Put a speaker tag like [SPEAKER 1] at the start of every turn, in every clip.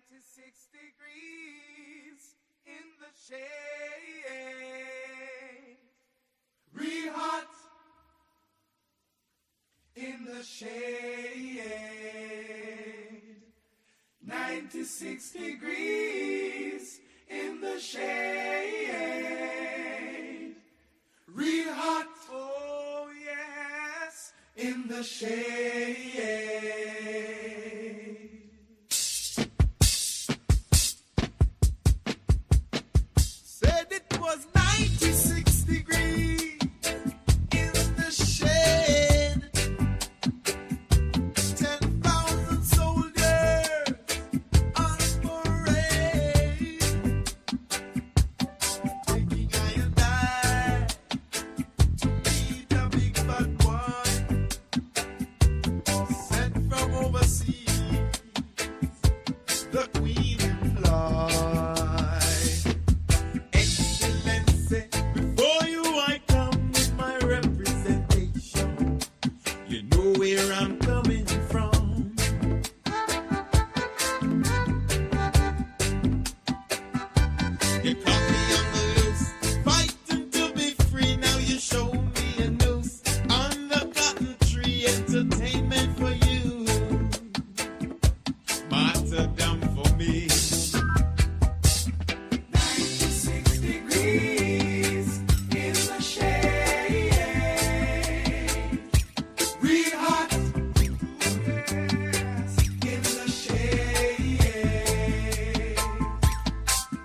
[SPEAKER 1] 96 degrees in the shade. Real hot in the shade. 96 degrees in the shade. Real hot, oh yes, in the shade. Said it was 96 degrees in the shade. 10,000 soldiers on parade, taking I and I to meet a big bad boy sent from overseas, the Queen employed. Excellency, before you I come with my representation. You know where I'm coming from. You caught me on the loose, fighting to be free. Now you show me a noose on the cotton tree. Entertainment for you, martyrdom for me. 96 degrees in the shade. Real hot, yes, in the shade.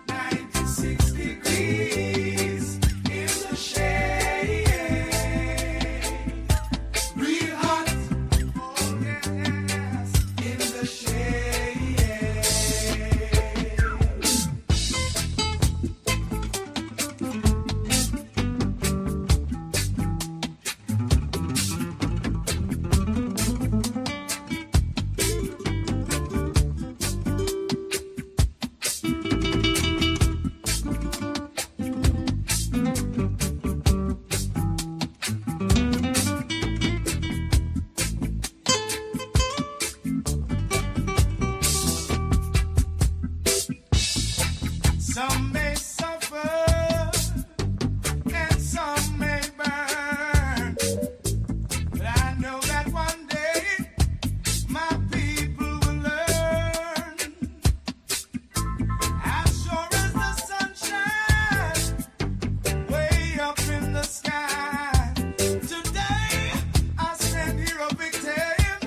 [SPEAKER 1] 96 degrees in the shade. Real hot, oh yes, in the shade. Some may suffer and some may burn, but I know that one day my people will learn. As sure as the sun shines way up in the sky, today I stand here a victim.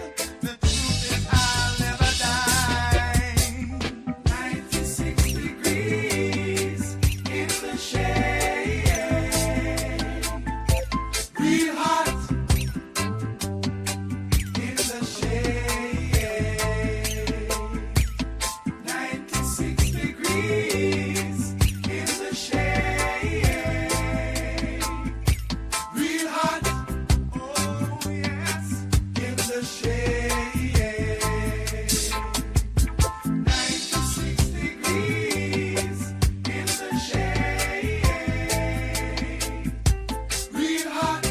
[SPEAKER 1] The truth is I'll never die. 96 degrees in the shade. Real hot in the shade. 96 degrees in the shade. Real hot, oh yes, in the shade. 96 degrees in the shade. Real hot,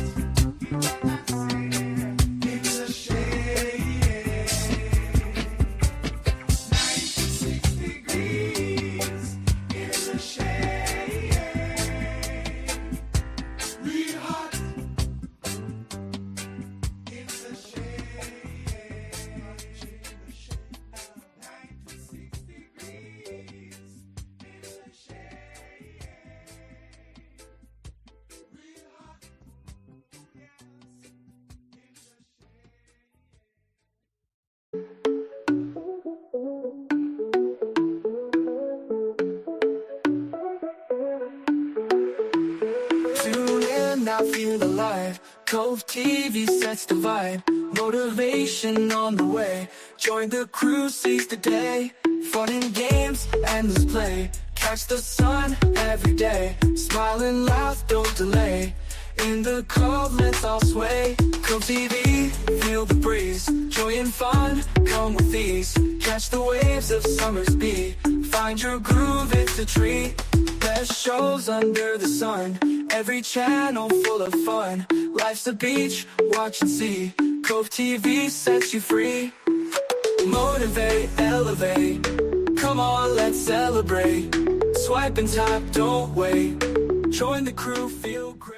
[SPEAKER 1] I said, in the shade. 96 degrees in the shade. Real hot in the shade. 96 degrees in the shade. Real hot, yes, in the
[SPEAKER 2] Tune in, I feel alive. Cove-TV sets the vibe. Motivation on the way. Join the crew, seize the day. Fun and games, endless play. Catch the sun every day. Smile and laugh, don't delay. In the cove, let's all sway. Cove-TV, feel the breeze. Joy and fun, come with ease. Catch the waves of summer's beat. Find your groove, it's a treat. Best shows under the sun. Every channel full of fun. Life's a beach, watch and see. Cove-TV sets you free. Motivate, elevate. Come celebrate. Swipe and tap, don't wait. Join the crew, feel great.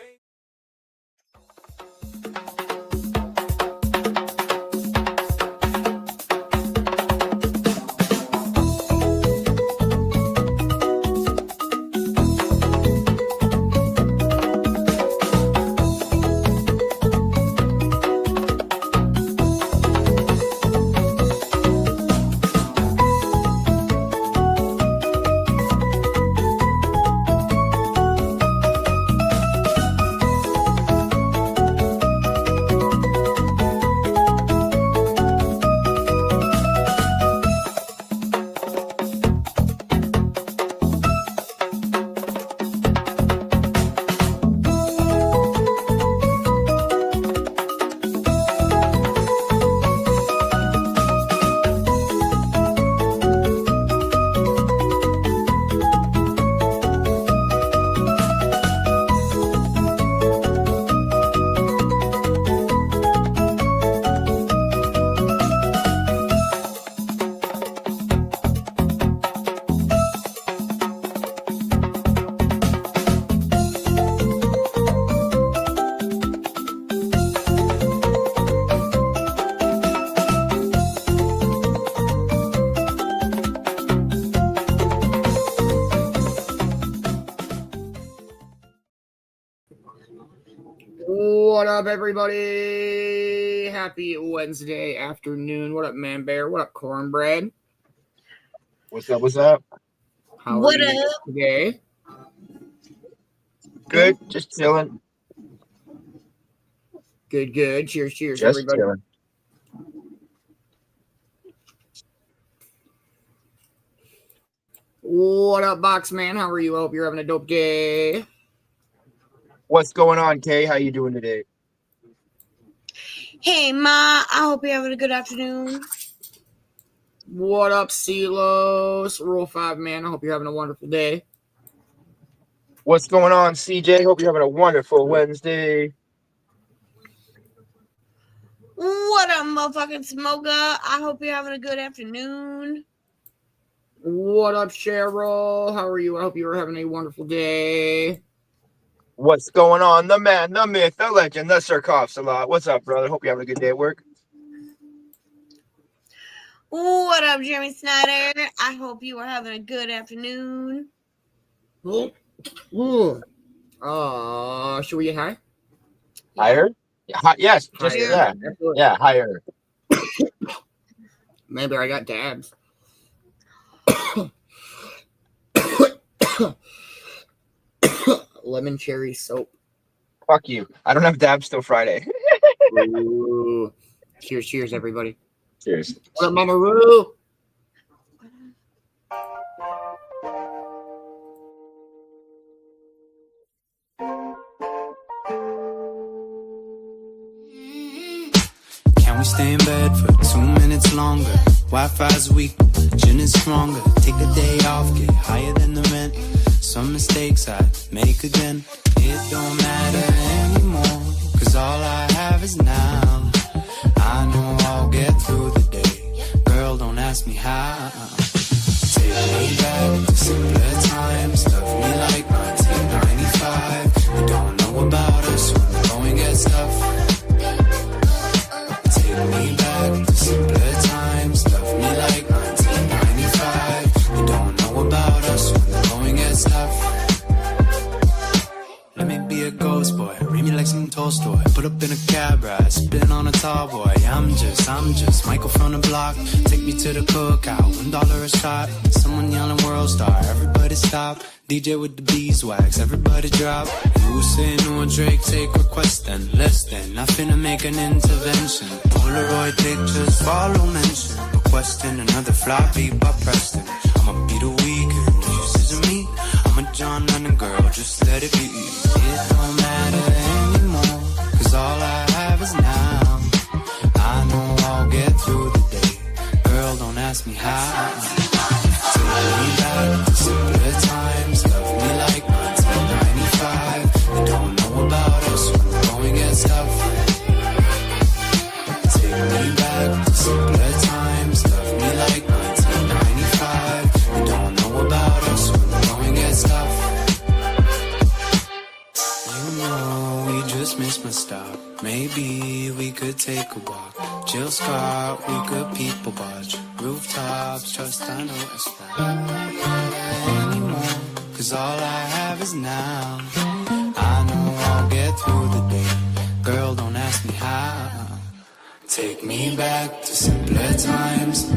[SPEAKER 3] What up, everybody? Happy Wednesday afternoon. What up, Man Bear? What up, Cornbread?
[SPEAKER 4] What's up? What's up?
[SPEAKER 3] How
[SPEAKER 5] What
[SPEAKER 3] are you
[SPEAKER 5] up?
[SPEAKER 3] today?
[SPEAKER 4] Good. Just chilling.
[SPEAKER 3] Good, good. Cheers, cheers,
[SPEAKER 4] Just
[SPEAKER 3] everybody.
[SPEAKER 4] chilling.
[SPEAKER 3] What up, Boxman? How are you? I hope you're having a dope day.
[SPEAKER 4] What's going on, Kay? How you doing today?
[SPEAKER 5] Hey, Ma. I hope you're having a good afternoon.
[SPEAKER 3] What up, Celos? Rule 5, man. I hope you're having a wonderful day.
[SPEAKER 4] What's going on, CJ? Hope you're having a wonderful Wednesday.
[SPEAKER 5] What up, motherfucking smoker? I hope you're having a good afternoon.
[SPEAKER 3] What up, Cheryl? How are you? I hope you are having a wonderful day.
[SPEAKER 4] What's going on? The man, the myth, the legend, the Sir Coughs a lot. What's up, brother? Hope you're having a good day at work.
[SPEAKER 5] What up, Jeremy Snyder? I hope you are having a good afternoon.
[SPEAKER 3] Should we get high?
[SPEAKER 4] Higher? Yeah, yes. Just,
[SPEAKER 3] Higher.
[SPEAKER 4] yeah.
[SPEAKER 3] Absolutely.
[SPEAKER 4] Yeah, higher.
[SPEAKER 3] Maybe I got dabs. Lemon cherry soap.
[SPEAKER 4] Fuck you. I don't have dabs till Friday.
[SPEAKER 3] Ooh. Cheers, cheers, everybody.
[SPEAKER 4] Cheers.
[SPEAKER 3] What up, Mama Roo?
[SPEAKER 6] Can we stay in bed for 2 minutes longer? Wi-Fi's weak, gin is stronger. Take a day off, get higher than the rent. Some mistakes I make again. It don't matter anymore, cause all I have is now. I know I'll get through the day. Girl, don't ask me how. Take me back to simpler times. Love me like 1995. You don't know about us when the going gets tough. Take me back to simpler times. Love me like 1995. You don't know about us when the going gets tough. Let me be a ghost boy, read me like some Tolstoy. Put up in a cab ride, spin on a tall boy. I'm just Michael from the block. Take me to the cookout, $1 a shot. Someone yelling world star, everybody stop. DJ with the beeswax, everybody drop. You say no, Drake, take request then. Less than, I finna make an intervention. Polaroid pictures, follow mention. Requesting another floppy by Preston. I'ma be the weekend, you scissor me. I'm a John Lennon girl, just let it be. It don't matter anymore, cause all I have is now. I know I'll get through the day. Girl, don't ask me how. Take me back to simpler times. Love me like 1995. You don't know about us when the going gets tough. Take me back to simpler times. Love me like 1995. You don't know about take a walk. Jill Scott, we good people watch. Rooftops, trust I know it's not anymore. Cause all I have is now. I know I'll get through the day. Girl, don't ask me how. Take me back to simpler times.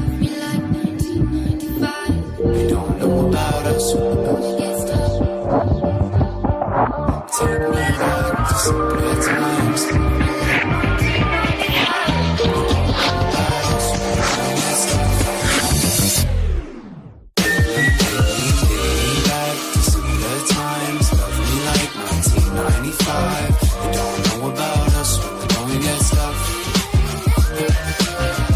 [SPEAKER 6] They don't know about us. Take me back to simpler times. They don't know about us when the going gets tough.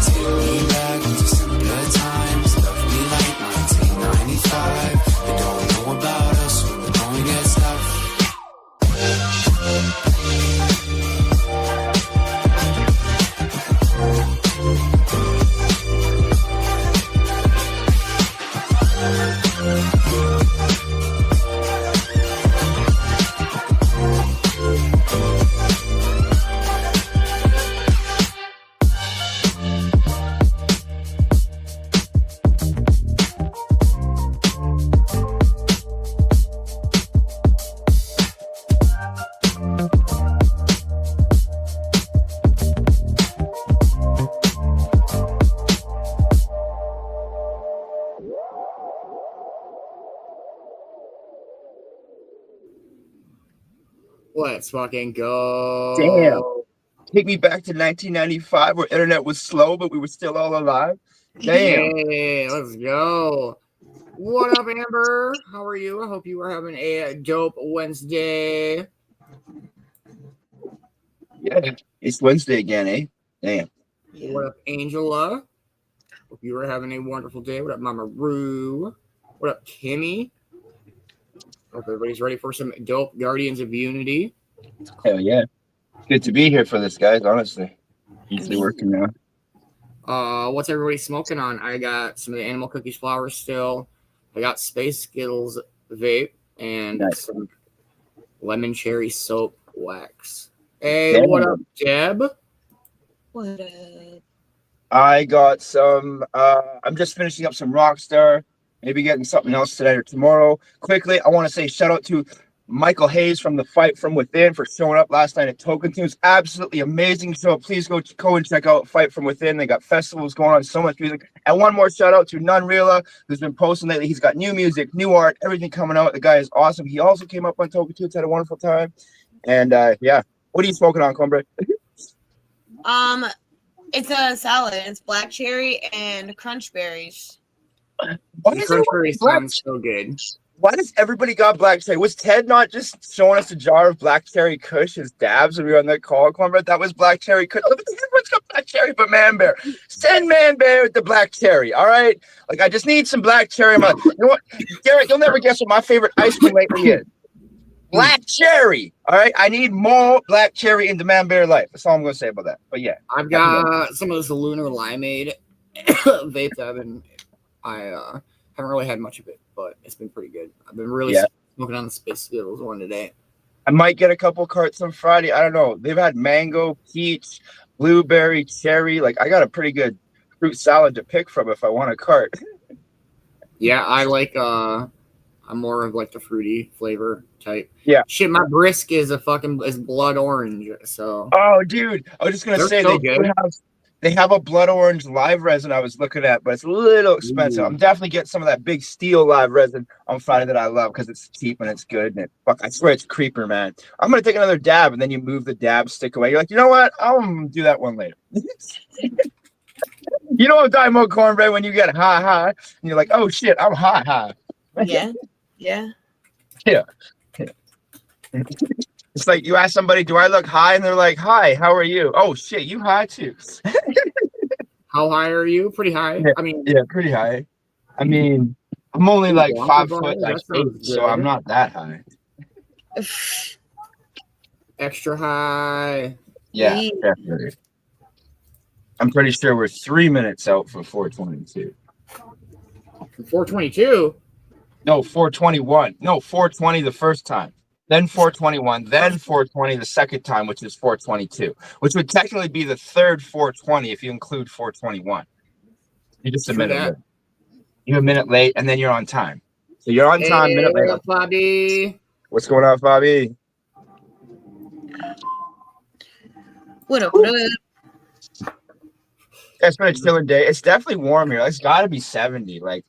[SPEAKER 6] Take me back to simpler times. Love me like 1995. They don't know about us when the going gets tough.
[SPEAKER 3] Let's fucking go.
[SPEAKER 4] Damn. Take me back to 1995 where internet was slow, but we were still all alive. Damn.
[SPEAKER 3] Hey, let's go. What up, Amber? How are you? I hope you are having a dope Wednesday.
[SPEAKER 4] Yeah, it's Wednesday again, eh? Damn.
[SPEAKER 3] What up, Angela? Hope you are having a wonderful day. What up, Mama Roo? What up, Kimmy? Hope everybody's ready for some dope Guardians of Unity.
[SPEAKER 4] Hell yeah. Good to be here for this, guys, honestly. Usually working now.
[SPEAKER 3] What's everybody smoking on? I got some of the Animal Cookies flowers still. I got Space Skittles vape and
[SPEAKER 4] Nice.
[SPEAKER 3] some lemon cherry soap wax. Hey,
[SPEAKER 4] Damn.
[SPEAKER 3] what up, Deb?
[SPEAKER 5] What up?
[SPEAKER 4] I got some, I'm just finishing up some Rockstar, maybe getting something else tonight or tomorrow. Quickly, I want to say shout out to Michael Hayes from the Fight From Within for showing up last night at Token Tunes. Absolutely amazing show. Please go and check out Fight From Within. They got festivals going on, so much music. And one more shout out to Nunreala, who's been posting lately. He's got new music, new art, everything coming out. The guy is awesome. He also came up on Token Tunes, had a wonderful time. And yeah, what are you smoking on, Combre?
[SPEAKER 5] It's a salad. It's black cherry and crunch berries.
[SPEAKER 4] Why
[SPEAKER 3] The
[SPEAKER 4] does
[SPEAKER 3] crunch
[SPEAKER 4] everyone
[SPEAKER 3] berry
[SPEAKER 4] black-
[SPEAKER 3] sounds so good.
[SPEAKER 4] Why does everybody got black cherry? Was Ted not just showing us a jar of black cherry Kush as dabs when we were on that call, Comrade? That was black cherry Kush. Everyone's got black cherry but Man Bear. Send Man Bear with the black cherry, all right? Like, I just need some black cherry. You know what, Garrett, you'll never guess what my favorite ice cream lately is. Black cherry, all right? I need more black cherry into Man Bear life. That's all I'm going to say about that. But yeah.
[SPEAKER 3] I've got some of this lunar limeade vape that I haven't really had much of it, but it's been pretty good. I've been really smoking on the Space Skittles one today.
[SPEAKER 4] I might get a couple carts on Friday. I don't know. They've had mango, peach, blueberry, cherry. Like, I got a pretty good fruit salad to pick from if I want a cart.
[SPEAKER 3] Yeah, I like I'm more of like the fruity flavor type.
[SPEAKER 4] Yeah.
[SPEAKER 3] Shit, my brisk is blood orange. So
[SPEAKER 4] Oh, dude. I was just going to say,
[SPEAKER 3] so
[SPEAKER 4] they have a blood orange live resin I was looking at, but it's a little expensive.
[SPEAKER 3] Ooh.
[SPEAKER 4] I'm definitely getting some of that big steel live resin on Friday that I love because it's cheap and it's good. And I swear it's creeper, man. I'm going to take another dab, and then you move the dab stick away. You're like, you know what? I'll do that one later. You know what I'm talking about, Cornbread, when you get high, and you're like, oh, shit, I'm high.
[SPEAKER 5] Yeah. Yeah.
[SPEAKER 4] Yeah. It's like you ask somebody, do I look high? And they're like, hi, how are you? Oh, shit, you high too.
[SPEAKER 3] How high are you? Pretty high.
[SPEAKER 4] Yeah.
[SPEAKER 3] I mean,
[SPEAKER 4] Yeah, pretty high. I mean, I'm only like
[SPEAKER 3] Walker
[SPEAKER 4] 5
[SPEAKER 3] bar,
[SPEAKER 4] foot, like
[SPEAKER 3] that sounds
[SPEAKER 4] 8, so I'm
[SPEAKER 3] good.
[SPEAKER 4] not that high.
[SPEAKER 3] extra high.
[SPEAKER 4] Yeah,
[SPEAKER 5] Yeah.
[SPEAKER 4] definitely. I'm pretty sure we're 3 minutes out for 422.
[SPEAKER 3] 422.
[SPEAKER 4] No, 421. No, 420 the first time. then 421, then 420 the second time, which is 422, which would technically be the third 420 if you include 421. You're just a minute late. You're a minute late, and then you're on time. So you're on time, minute late.
[SPEAKER 3] What up, Bobby?
[SPEAKER 4] What's going on, Bobby?
[SPEAKER 5] What up? What up?
[SPEAKER 4] It's been a chilling day. It's definitely warm here. It's got to be 70. Like,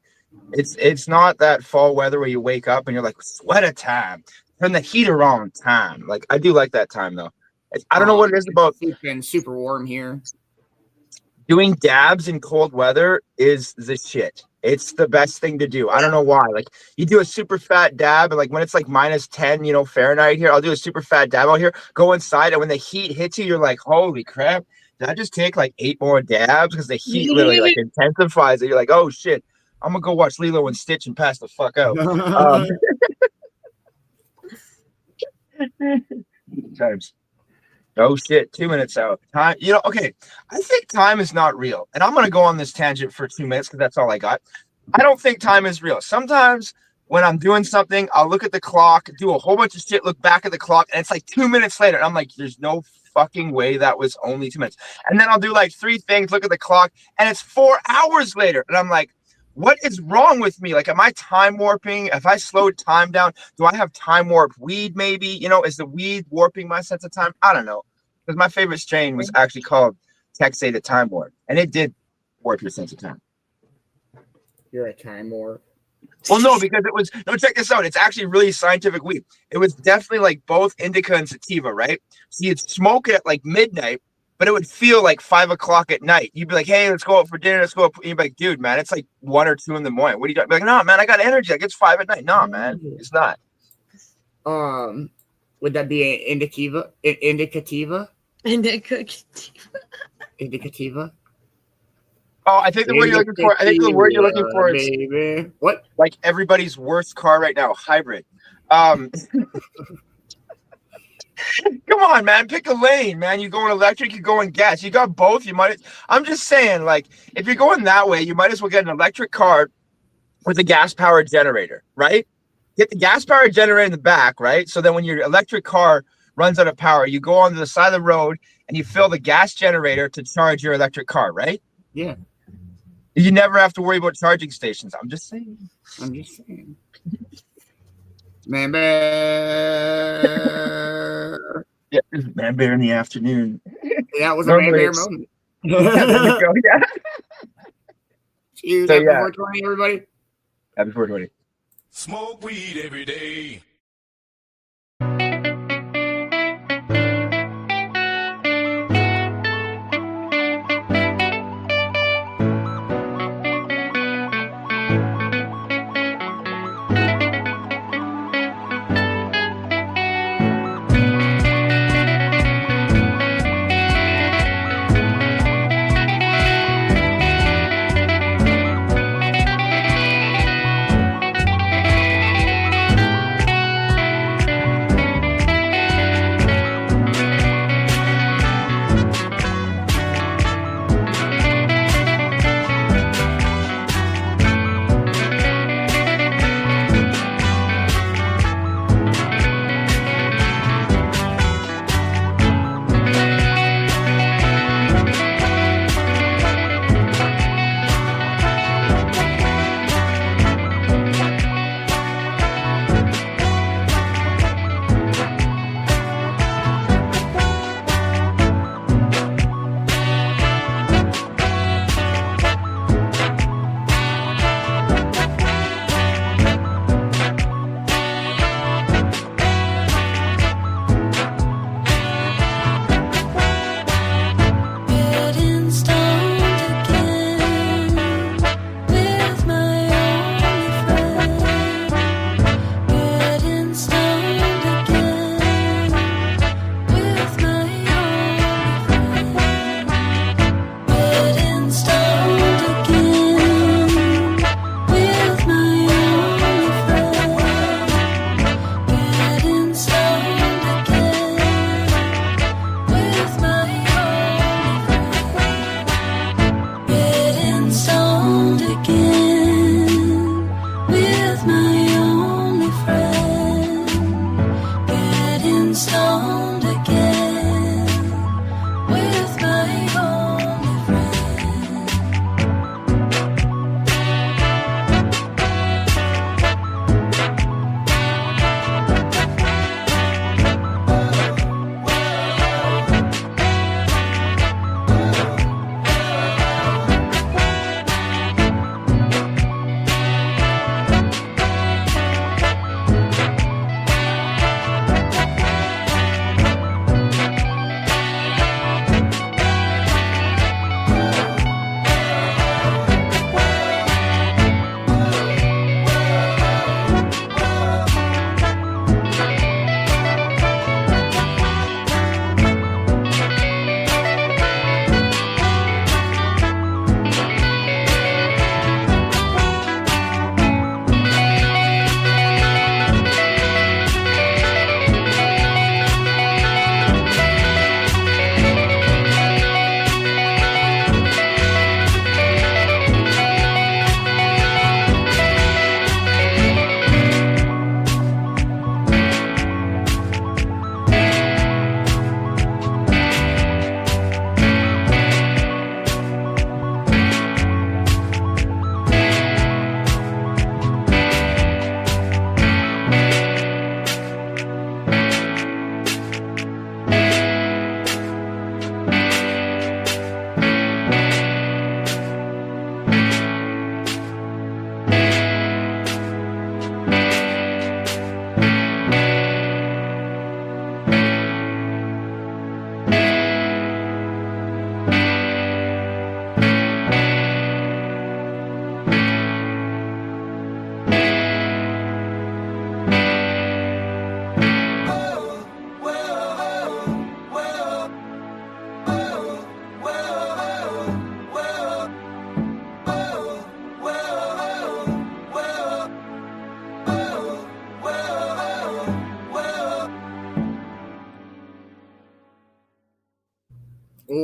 [SPEAKER 4] it's not that fall weather where you wake up and you're like, sweater time. Turn the heater on time. Like, I do like that time, though. I don't know what it is about.
[SPEAKER 3] It's been super warm here.
[SPEAKER 4] Doing dabs in cold weather is the shit. It's the best thing to do. I don't know why. Like, you do a super fat dab, and like when it's like -10, Fahrenheit here, I'll do a super fat dab out here, go inside, and when the heat hits you, you're like, holy crap. Did I just take like 8 more dabs? Because the heat literally like intensifies it. You're like, oh shit, I'm gonna go watch Lilo and Stitch and pass the fuck out. Times. Oh shit, 2 minutes out. Time, okay. I think time is not real. And I'm gonna go on this tangent for 2 minutes because that's all I got. I don't think time is real. Sometimes when I'm doing something, I'll look at the clock, do a whole bunch of shit, look back at the clock, and it's like 2 minutes later. And I'm like, there's no fucking way that was only 2 minutes. And then I'll do like 3 things, look at the clock, and it's 4 hours later. And I'm like, what is wrong with me? Like, am I time warping? If I slowed time down, do I have time warp weed maybe? Is the weed warping my sense of time? I don't know. Because my favorite strain was actually called Texate the Time Warp. And it did warp your sense of time.
[SPEAKER 3] You're a time warp.
[SPEAKER 4] Well, no, because it was, no, check this out. It's actually really scientific weed. It was definitely like both indica and sativa, right? So you'd smoke it at like midnight, but it would feel like 5 o'clock at night. You'd be like, hey, let's go out for dinner. Let's go out. You'd be like, dude, man, it's like 1 or 2 in the morning. What are you doing? Be like, no, man, I got energy. Like, it's 5 at night. No, man, it's not.
[SPEAKER 3] Would that be an indicativa? Indicativa? Indicativa?
[SPEAKER 4] Oh, I think the word you're looking for. I think the word you're looking for is
[SPEAKER 3] baby. What?
[SPEAKER 4] Like everybody's worst car right now, hybrid. Come on, man, pick a lane, man. You going electric, you going gas. You got both. I'm just saying, like, if you're going that way, you might as well get an electric car with a gas-powered generator, right? Get the gas-powered generator in the back, right? So then when your electric car runs out of power, you go onto the side of the road and you fill the gas generator to charge your electric car, right?
[SPEAKER 3] Yeah.
[SPEAKER 4] You never have to worry about charging stations. I'm just saying.
[SPEAKER 3] Man bear.
[SPEAKER 4] Yeah, man bear in the afternoon.
[SPEAKER 3] That was a man bear moment.
[SPEAKER 4] Yeah, there we go. Yeah.
[SPEAKER 3] Cheers.
[SPEAKER 4] So,
[SPEAKER 3] Happy
[SPEAKER 4] yeah.
[SPEAKER 3] 420, everybody.
[SPEAKER 4] Happy 420.
[SPEAKER 1] Smoke weed every day.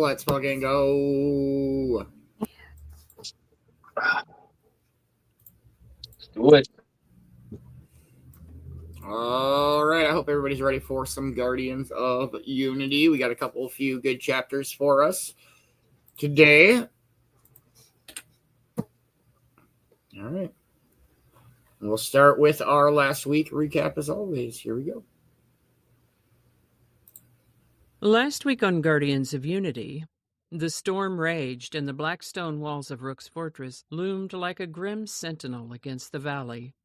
[SPEAKER 3] let's fucking go.
[SPEAKER 4] Let's do it.
[SPEAKER 3] All right, I hope everybody's ready for some Guardians of Unity. We got a few good chapters for us today. All right. We'll start with our last week recap as always. Here we go.
[SPEAKER 7] Last week on Guardians of Unity, the storm raged and the black stone walls of Rook's fortress loomed like a grim sentinel against the valley.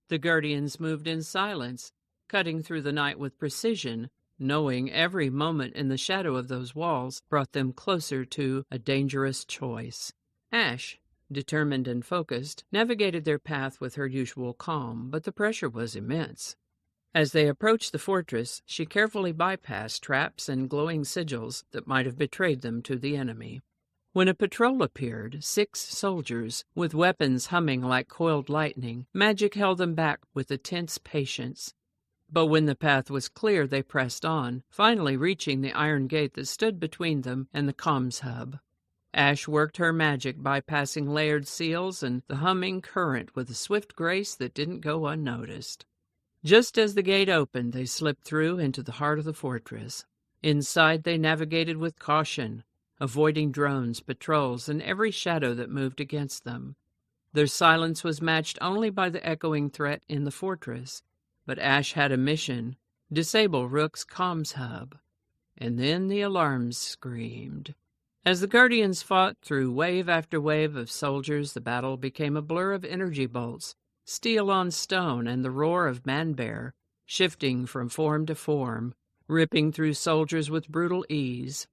[SPEAKER 7] The Guardians moved in silence, cutting through the night with precision, knowing every moment in the shadow of those walls brought them closer to a dangerous choice. Ash, determined and focused, navigated their path with her usual calm, but the pressure was immense. As they approached the fortress, she carefully bypassed traps and glowing sigils that might have betrayed them to the enemy. When a patrol appeared, 6 soldiers, with weapons humming like coiled lightning, magic held them back with a tense patience. But when the path was clear, they pressed on, finally reaching the iron gate that stood between them and the comms hub. Ash worked her magic, bypassing layered seals and the humming current with a swift grace that didn't go unnoticed. Just as the gate opened, they slipped through into the heart of the fortress. Inside, they navigated with caution, avoiding drones, patrols, and every shadow that moved against them. Their silence was matched only by the echoing threat in the fortress. But Ash had a mission: disable Rook's comms hub. And then the alarms screamed. As the Guardians fought through wave after wave of soldiers, the battle became a blur of energy bolts, steel on stone, and the roar of Manbear, shifting from form to form, ripping through soldiers with brutal ease.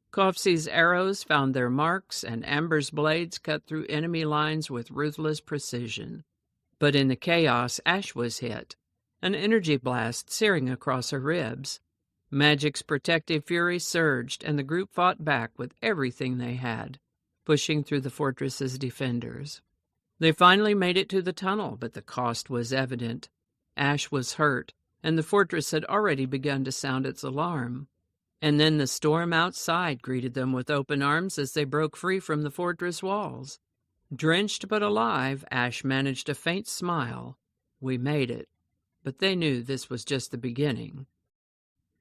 [SPEAKER 7] Cove-TV's arrows found their marks, and Amber's blades cut through enemy lines with ruthless precision. But in the chaos, Ash was hit, an energy blast searing across her ribs. Magic's protective fury surged, and the group fought back with everything they had, pushing through the fortress's defenders. They finally made it to the tunnel, but the cost was evident. Ash was hurt, and the fortress had already begun to sound its alarm. And then the storm outside greeted them with open arms as they broke free from the fortress walls. Drenched but alive, Ash managed a faint smile. We made it. But they knew this was just the beginning.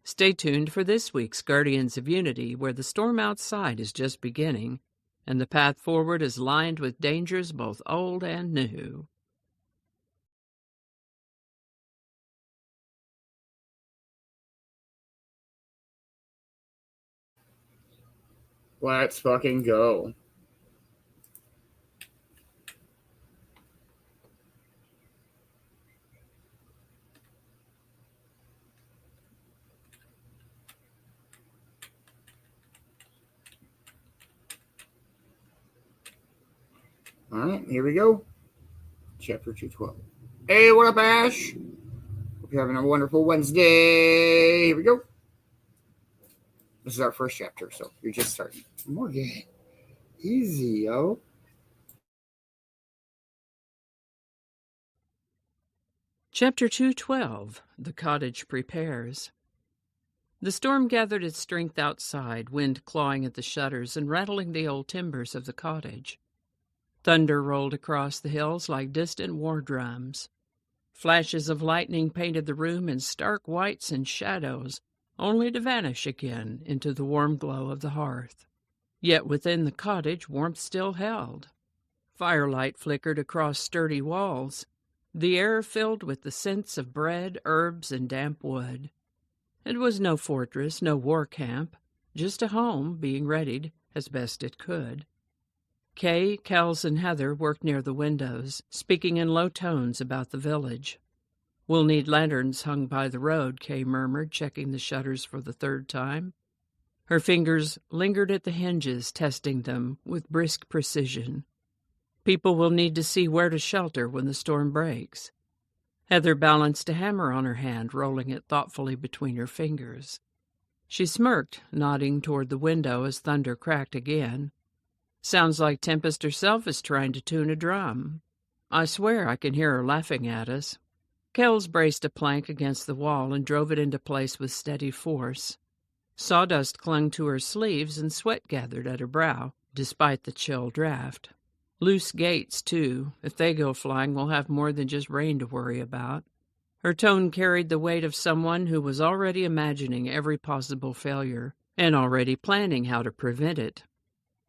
[SPEAKER 7] Stay tuned for this week's Guardians of Unity, where the storm outside is just beginning, and the path forward is lined with dangers both old and new.
[SPEAKER 3] Let's fucking go. All right, here we go. Chapter 212. Hey, what up, Ash? Hope you're having a wonderful Wednesday. Here we go. This is our first chapter, so you're just starting. Morgan. Easy, yo.
[SPEAKER 7] Chapter 212. The Cottage Prepares. The storm gathered its strength outside, wind clawing at the shutters and rattling the old timbers of the cottage. Thunder rolled across the hills like distant war drums. Flashes of lightning painted the room in stark whites and shadows, only to vanish again into the warm glow of the hearth. Yet within the cottage warmth still held. Firelight flickered across sturdy walls, the air filled with the scents of bread, herbs, and damp wood. It was no fortress, no war camp, just a home being readied as best it could. Kay, Kells, and Heather worked near the windows, speaking in low tones about the village. "We'll need lanterns hung by the road," Kay murmured, checking the shutters for the 3rd time. Her fingers lingered at the hinges, testing them with brisk precision. "People will need to see where to shelter when the storm breaks." Heather balanced a hammer on her hand, rolling it thoughtfully between her fingers. She smirked, nodding toward the window as thunder cracked again. "Sounds like Tempest herself is trying to tune a drum. I swear I can hear her laughing at us." Kells braced a plank against the wall and drove it into place with steady force. Sawdust clung to her sleeves and sweat gathered at her brow, despite the chill draft. Loose gates, too. If they go flying, we'll have more than just rain to worry about. Her tone carried the weight of someone who was already imagining every possible failure, and already planning how to prevent it.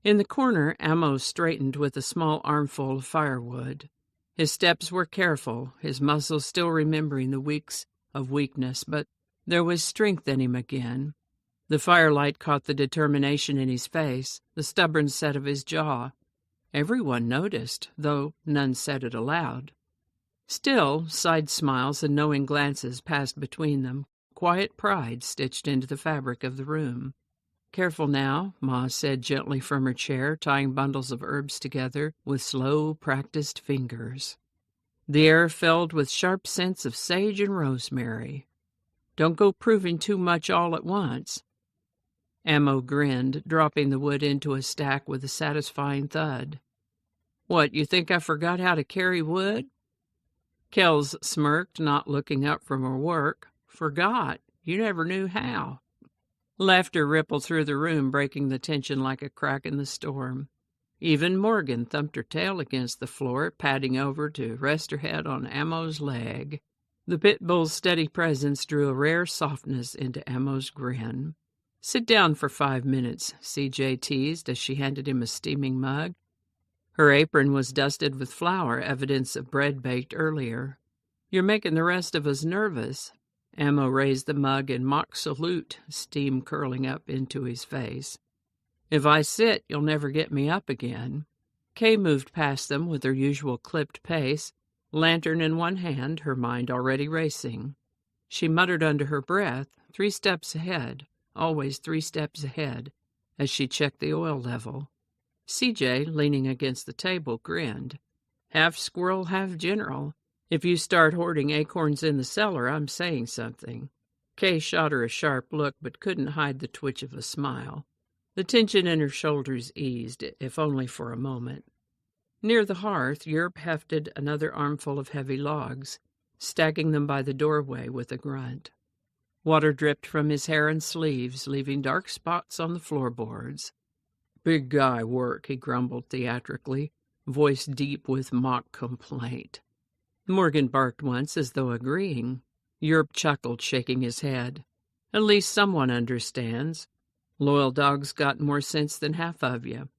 [SPEAKER 7] In the corner, Amos straightened with a small armful of firewood. His steps were careful, his muscles still remembering the weeks of weakness, but there was strength in him again. The firelight caught the determination in his face, the stubborn set of his jaw. Everyone noticed, though none said it aloud. Still, side smiles and knowing glances passed between them, quiet pride stitched into the fabric of the room. "Careful now," Ma said gently from her chair, tying bundles of herbs together with slow, practiced fingers. The air filled with sharp scents of sage and rosemary. "Don't go proving too much all at once." Amo grinned, dropping the wood into a stack with a satisfying thud. "What, you think I forgot how to carry wood?" Kells smirked, not looking up from her work. "Forgot? You never knew how." Laughter rippled through the room, breaking the tension like a crack in the storm. Even Morgan thumped her tail against the floor, padding over to rest her head on Amo's leg. The pit bull's steady presence drew a rare softness into Amo's grin. "Sit down for 5 minutes," CJ teased as she handed him a steaming mug. Her apron was dusted with flour, evidence of bread baked earlier. "You're making the rest of us nervous." Amo raised the mug in mock salute, steam curling up into his face. "If I sit, you'll never get me up again." Kay moved past them with her usual clipped pace, lantern in one hand, her mind already racing. She muttered under her breath, 3 steps ahead, always 3 steps ahead, as she checked the oil level. CJ, leaning against the table, grinned. "Half squirrel, half general. If you start hoarding acorns in the cellar, I'm saying something." Kay shot her a sharp look, but couldn't hide the twitch of a smile. The tension in her shoulders eased, if only for a moment. Near the hearth, Yerp hefted another armful of heavy logs, stacking them by the doorway with a grunt. Water dripped from his hair and sleeves, leaving dark spots on the floorboards. "Big guy work," he grumbled theatrically, voice deep with mock complaint. Morgan barked once as though agreeing. Yerp chuckled, shaking his head. "At least someone understands. Loyal dog's got more sense than half of you."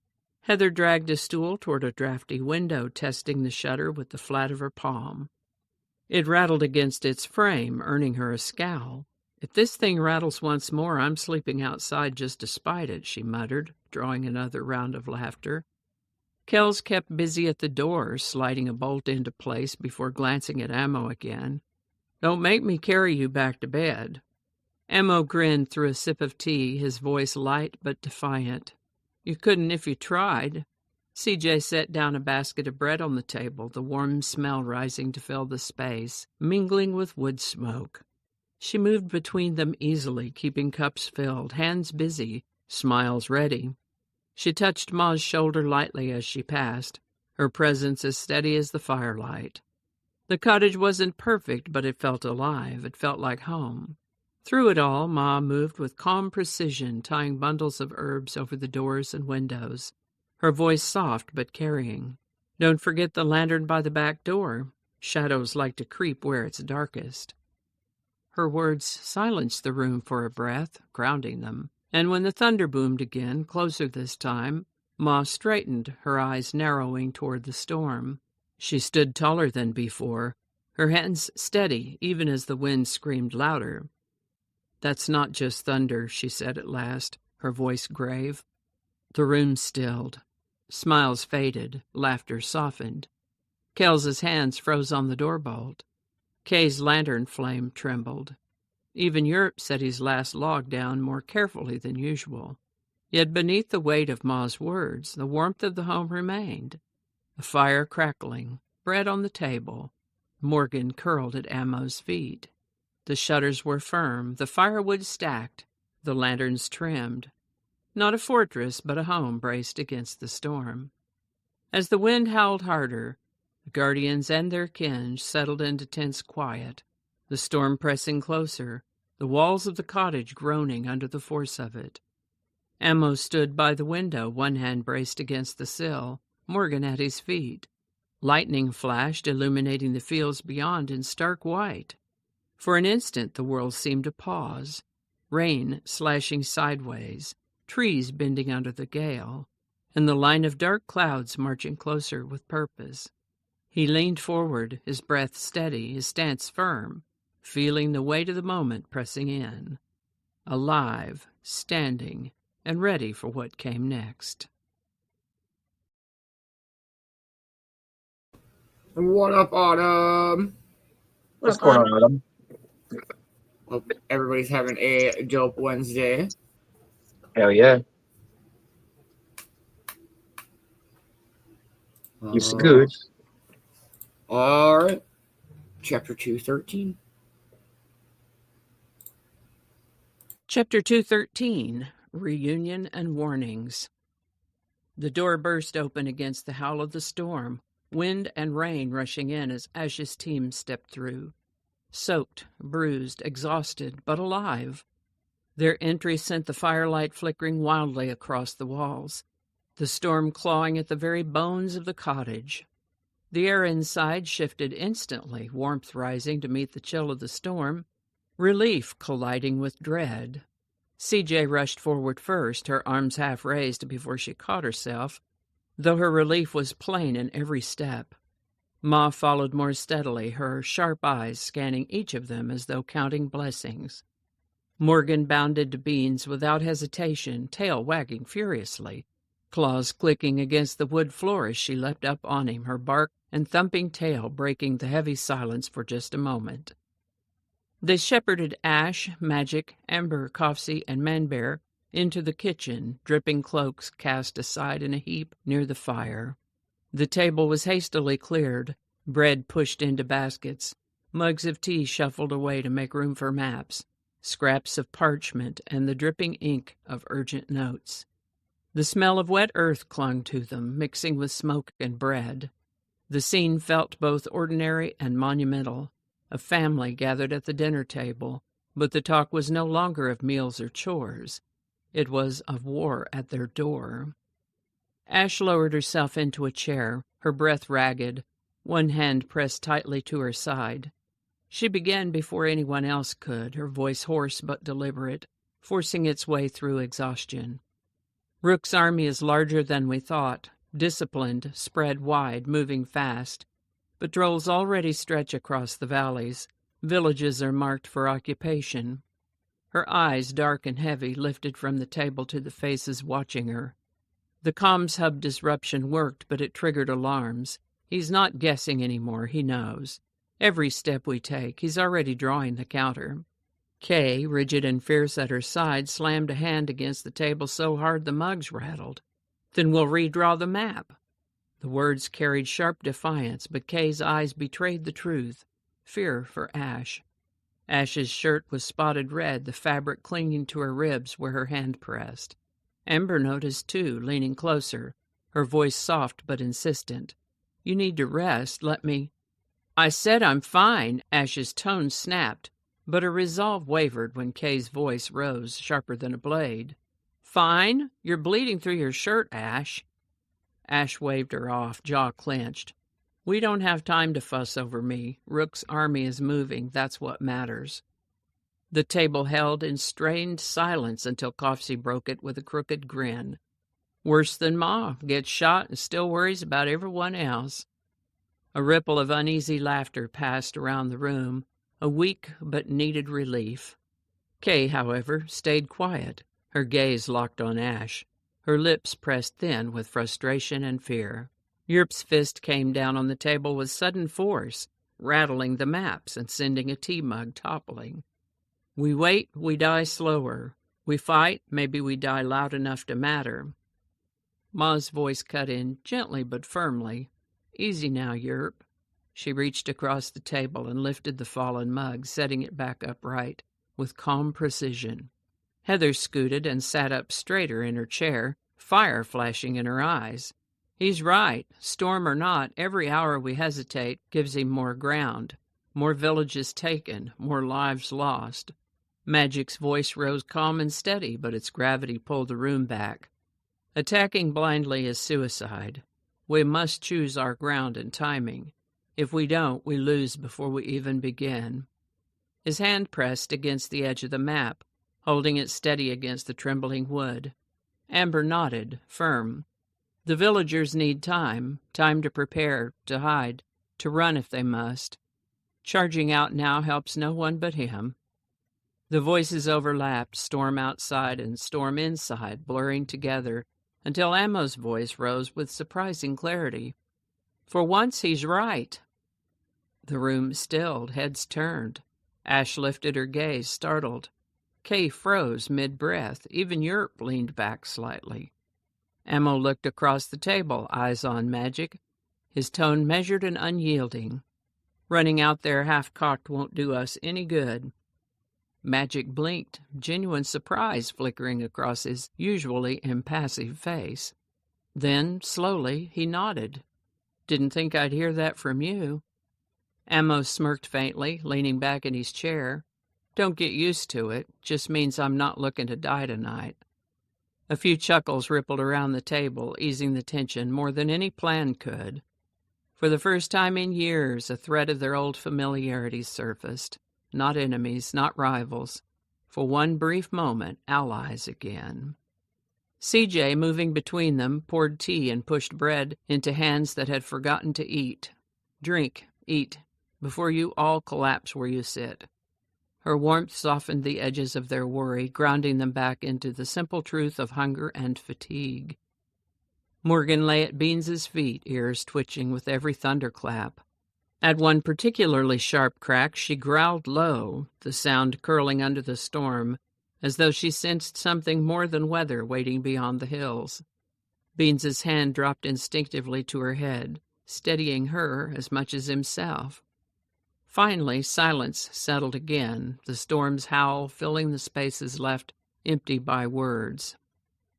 [SPEAKER 7] Heather dragged a stool toward a drafty window, testing the shutter with the flat of her palm. It rattled against its frame, earning her a scowl. "If this thing rattles once more, I'm sleeping outside just to spite it," she muttered, drawing another round of laughter. Kells kept busy at the door, sliding a bolt into place before glancing at Amo again. "Don't make me carry you back to bed." Amo grinned through a sip of tea, his voice light but defiant. "You couldn't if you tried." CJ set down a basket of bread on the table, the warm smell rising to fill the space, mingling with wood smoke. She moved between them easily, keeping cups filled, hands busy, smiles ready. She touched Ma's shoulder lightly as she passed, her presence as steady as the firelight. The cottage wasn't perfect, but it felt alive. It felt like home. Through it all, Ma moved with calm precision, tying bundles of herbs over the doors and windows, her voice soft but carrying. "Don't forget the lantern by the back door. Shadows like to creep where it's darkest." Her words silenced the room for a breath, grounding them. And when the thunder boomed again, closer this time, Ma straightened, her eyes narrowing toward the storm. She stood taller than before, her hands steady even as the wind screamed louder. "That's not just thunder," she said at last, her voice grave. The room stilled. Smiles faded, laughter softened. Kels's hands froze on the door bolt. Kay's lantern flame trembled. Even Yerp set his last log down more carefully than usual. Yet beneath the weight of Ma's words, the warmth of the home remained. A fire crackling, bread on the table. Morgan curled at Amo's feet. The shutters were firm, the firewood stacked, the lanterns trimmed. Not a fortress, but a home braced against the storm. As the wind howled harder, the guardians and their kin settled into tense quiet, the storm pressing closer, the walls of the cottage groaning under the force of it. Amo stood by the window, one hand braced against the sill, Morgan at his feet. Lightning flashed, illuminating the fields beyond in stark white. For an instant the world seemed to pause, rain slashing sideways, trees bending under the gale, and the line of dark clouds marching closer with purpose. He leaned forward, his breath steady, his stance firm, feeling the weight of the moment pressing in. Alive, standing, and ready for what came next.
[SPEAKER 3] What up, Autumn?
[SPEAKER 4] What's going on, Adam?
[SPEAKER 3] Hope everybody's having a dope Wednesday.
[SPEAKER 4] Hell yeah. It's good.
[SPEAKER 3] All right. Chapter 213.
[SPEAKER 7] Chapter 213, Reunion and Warnings. The door burst open against the howl of the storm, wind and rain rushing in as Ash's team stepped through. Soaked, bruised, exhausted, but alive. Their entry sent the firelight flickering wildly across the walls, the storm clawing at the very bones of the cottage. The air inside shifted instantly, warmth rising to meet the chill of the storm, relief colliding with dread. CJ rushed forward first, her arms half raised before she caught herself, though her relief was plain in every step. Ma followed more steadily, her sharp eyes scanning each of them as though counting blessings. Morgan bounded to Beans without hesitation, tail wagging furiously, claws clicking against the wood floor as she leapt up on him, her bark and thumping tail breaking the heavy silence for just a moment. They shepherded Ash, Magic, Ember, Coffsey, and Manbear into the kitchen, dripping cloaks cast aside in a heap near the fire. The table was hastily cleared, bread pushed into baskets, mugs of tea shuffled away to make room for maps, scraps of parchment, and the dripping ink of urgent notes. The smell of wet earth clung to them, mixing with smoke and bread. The scene felt both ordinary and monumental. A family gathered at the dinner table, but the talk was no longer of meals or chores. It was of war at their door. Ash lowered herself into a chair, her breath ragged, one hand pressed tightly to her side. She began before anyone else could, her voice hoarse but deliberate, forcing its way through exhaustion. Rook's army is larger than we thought, disciplined, spread wide, moving fast. Patrols already stretch across the valleys. Villages are marked for occupation. Her eyes, dark and heavy, lifted from the table to the faces watching her. The comms hub disruption worked, but it triggered alarms. He's not guessing anymore, he knows. Every step we take, he's already drawing the counter. Kay, rigid and fierce at her side, slammed a hand against the table so hard the mugs rattled. Then we'll redraw the map. The words carried sharp defiance, but Kay's eyes betrayed the truth. Fear for Ash. Ash's shirt was spotted red, the fabric clinging to her ribs where her hand pressed. Ember noticed, too, leaning closer, her voice soft but insistent. You need to rest. Let me... I said I'm fine. Ash's tone snapped, but her resolve wavered when Kay's voice rose, sharper than a blade. Fine? You're bleeding through your shirt, Ash. Ash waved her off, jaw clenched. We don't have time to fuss over me. Rook's army is moving. That's what matters. The table held in strained silence until Coffsey broke it with a crooked grin. Worse than Ma, gets shot and still worries about everyone else. A ripple of uneasy laughter passed around the room, a weak but needed relief. Kay, however, stayed quiet, her gaze locked on Ash, her lips pressed thin with frustration and fear. Yerp's fist came down on the table with sudden force, rattling the maps and sending a tea mug toppling. We wait, we die slower. We fight, maybe we die loud enough to matter. Ma's voice cut in, gently but firmly. Easy now, Yerp. She reached across the table and lifted the fallen mug, setting it back upright, with calm precision. Heather scooted and sat up straighter in her chair, fire flashing in her eyes. He's right. Storm or not, every hour we hesitate gives him more ground, more villages taken, more lives lost. Magic's voice rose calm and steady, but its gravity pulled the room back. Attacking blindly is suicide. We must choose our ground and timing. If we don't, we lose before we even begin. His hand pressed against the edge of the map, holding it steady against the trembling wood. Amber nodded, firm. The villagers need time to prepare, to hide, to run if they must. Charging out now helps no one but him. The voices overlapped, storm outside and storm inside, blurring together, until Ammo's voice rose with surprising clarity. For once he's right. The room stilled, heads turned. Ash lifted her gaze, startled. Kay froze mid-breath. Even Yerp leaned back slightly. Ammo looked across the table, eyes on Magic, his tone measured and unyielding. Running out there half-cocked won't do us any good. Magic blinked, genuine surprise flickering across his usually impassive face. Then, slowly, he nodded. Didn't think I'd hear that from you. Ammo smirked faintly, leaning back in his chair. Don't get used to it. Just means I'm not looking to die tonight. A few chuckles rippled around the table, easing the tension more than any plan could. For the first time in years, a thread of their old familiarity surfaced. Not enemies, not rivals. For one brief moment, allies again. CJ, moving between them, poured tea and pushed bread into hands that had forgotten to eat. Drink, eat, before you all collapse where you sit. Her warmth softened the edges of their worry, grounding them back into the simple truth of hunger and fatigue. Morgan lay at Beans's feet, ears twitching with every thunderclap. At one particularly sharp crack, she growled low, the sound curling under the storm, as though she sensed something more than weather waiting beyond the hills. Beans's hand dropped instinctively to her head, steadying her as much as himself. Finally, silence settled again, the storm's howl filling the spaces left empty by words.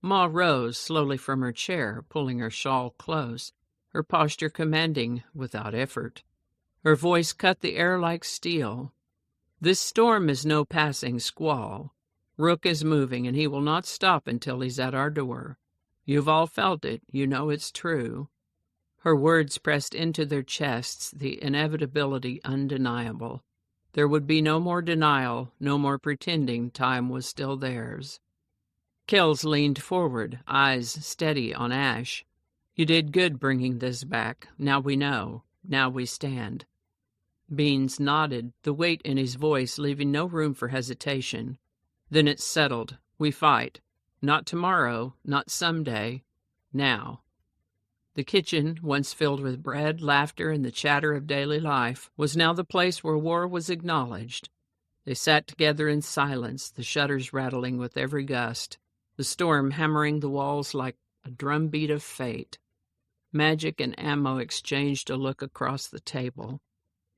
[SPEAKER 7] Ma rose slowly from her chair, pulling her shawl close, her posture commanding without effort. Her voice cut the air like steel. This storm is no passing squall. Rook is moving, and he will not stop until he's at our door. You've all felt it. You know it's true. Her words pressed into their chests, the inevitability undeniable. There would be no more denial, no more pretending time was still theirs. Kells leaned forward, eyes steady on Ash. You did good bringing this back. Now we know. Now we stand. Beans nodded, the weight in his voice leaving no room for hesitation. Then it settled. We fight. Not tomorrow, not someday. Now. The kitchen, once filled with bread, laughter, and the chatter of daily life, was now the place where war was acknowledged. They sat together in silence, the shutters rattling with every gust, the storm hammering the walls like a drumbeat of fate. Magic and Ammo exchanged a look across the table.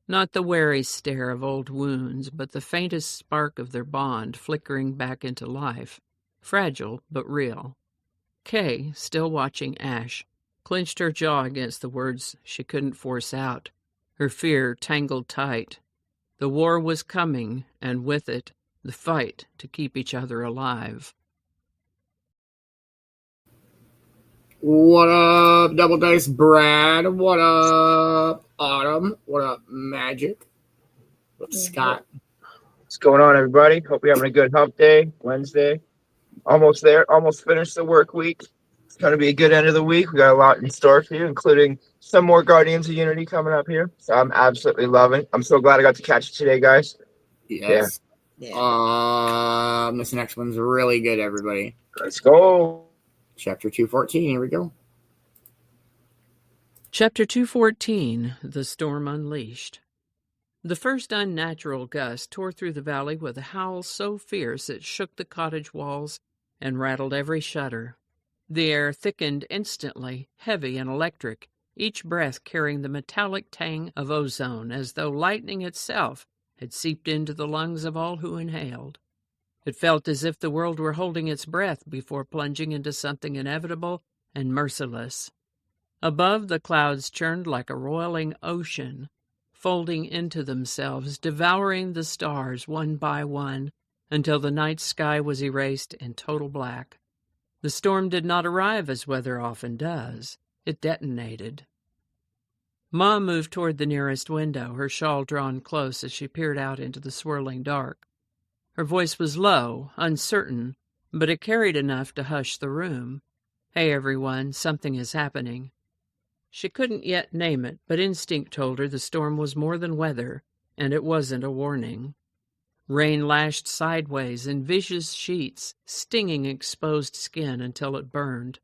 [SPEAKER 7] Not the wary stare of old wounds, but the faintest spark of their bond flickering back into life, fragile but real. Kay, still watching Ash, clenched her jaw against the words she couldn't force out, her fear tangled tight. The war was coming, and with it, the fight to keep each other alive.
[SPEAKER 3] What up, Double Dice Brad? What up, Autumn? What up, Magic? What's Scott?
[SPEAKER 4] What's going on, everybody? Hope you're having a good hump day, Wednesday. Almost there, almost finished the work week. It's going to be a good end of the week. We got a lot in store for you, including some more Guardians of Unity coming up here. So I'm absolutely loving it. I'm so glad I got to catch it today, guys.
[SPEAKER 3] Yes.
[SPEAKER 5] Yeah.
[SPEAKER 3] This next one's really good, everybody.
[SPEAKER 4] Let's go.
[SPEAKER 3] Chapter 214, here we go.
[SPEAKER 7] Chapter 214, The Storm Unleashed. The first unnatural gust tore through the valley with a howl so fierce it shook the cottage walls and rattled every shutter. The air thickened instantly, heavy and electric, each breath carrying the metallic tang of ozone, as though lightning itself had seeped into the lungs of all who inhaled. It felt as if the world were holding its breath before plunging into something inevitable and merciless. Above, the clouds churned like a roiling ocean, folding into themselves, devouring the stars one by one, until the night sky was erased in total black. The storm did not arrive as weather often does. It detonated. Ma moved toward the nearest window, her shawl drawn close as she peered out into the swirling dark. Her voice was low, uncertain, but it carried enough to hush the room. "Hey, everyone, something is happening." She couldn't yet name it, but instinct told her the storm was more than weather, and it wasn't a warning. Rain lashed sideways in vicious sheets, stinging exposed skin until it burned.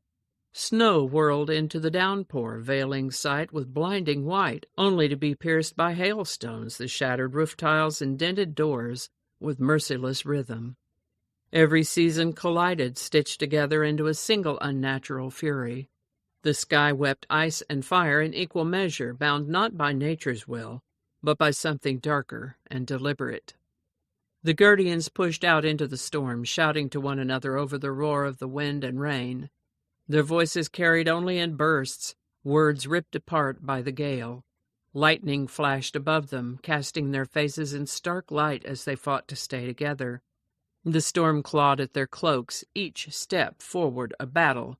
[SPEAKER 7] Snow whirled into the downpour, veiling sight with blinding white, only to be pierced by hailstones that shattered roof tiles and dented doors with merciless rhythm. Every season collided, stitched together into a single unnatural fury. The sky wept ice and fire in equal measure, bound not by nature's will, but by something darker and deliberate. The Guardians pushed out into the storm, shouting to one another over the roar of the wind and rain. Their voices carried only in bursts, words ripped apart by the gale. Lightning flashed above them, casting their faces in stark light as they fought to stay together. The storm clawed at their cloaks, each step forward a battle,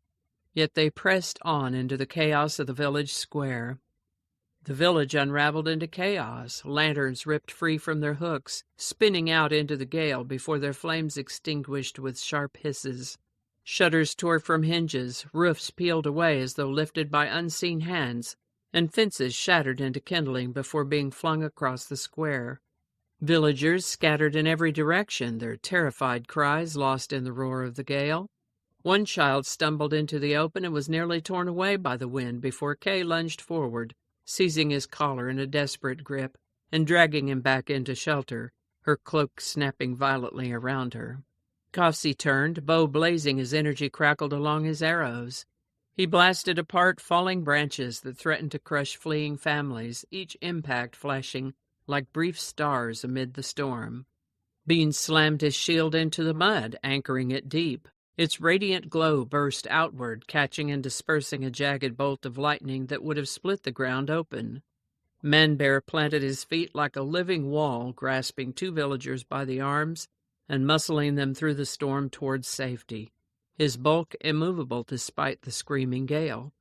[SPEAKER 7] yet they pressed on into the chaos of the village square. The village unraveled into chaos, lanterns ripped free from their hooks, spinning out into the gale before their flames extinguished with sharp hisses. Shutters tore from hinges, roofs peeled away as though lifted by unseen hands, and fences shattered into kindling before being flung across the square. Villagers scattered in every direction, their terrified cries lost in the roar of the gale. One child stumbled into the open and was nearly torn away by the wind before Kay lunged forward, seizing his collar in a desperate grip and dragging him back into shelter, her cloak snapping violently around her. Kofsi turned, bow blazing as energy crackled along his arrows. He blasted apart falling branches that threatened to crush fleeing families, each impact flashing like brief stars amid the storm. Bean slammed his shield into the mud, anchoring it deep. Its radiant glow burst outward, catching and dispersing a jagged bolt of lightning that would have split the ground open. Man-Bear planted his feet like a living wall, grasping two villagers by the arms and muscling them through the storm towards safety, his bulk immovable despite the screaming gale.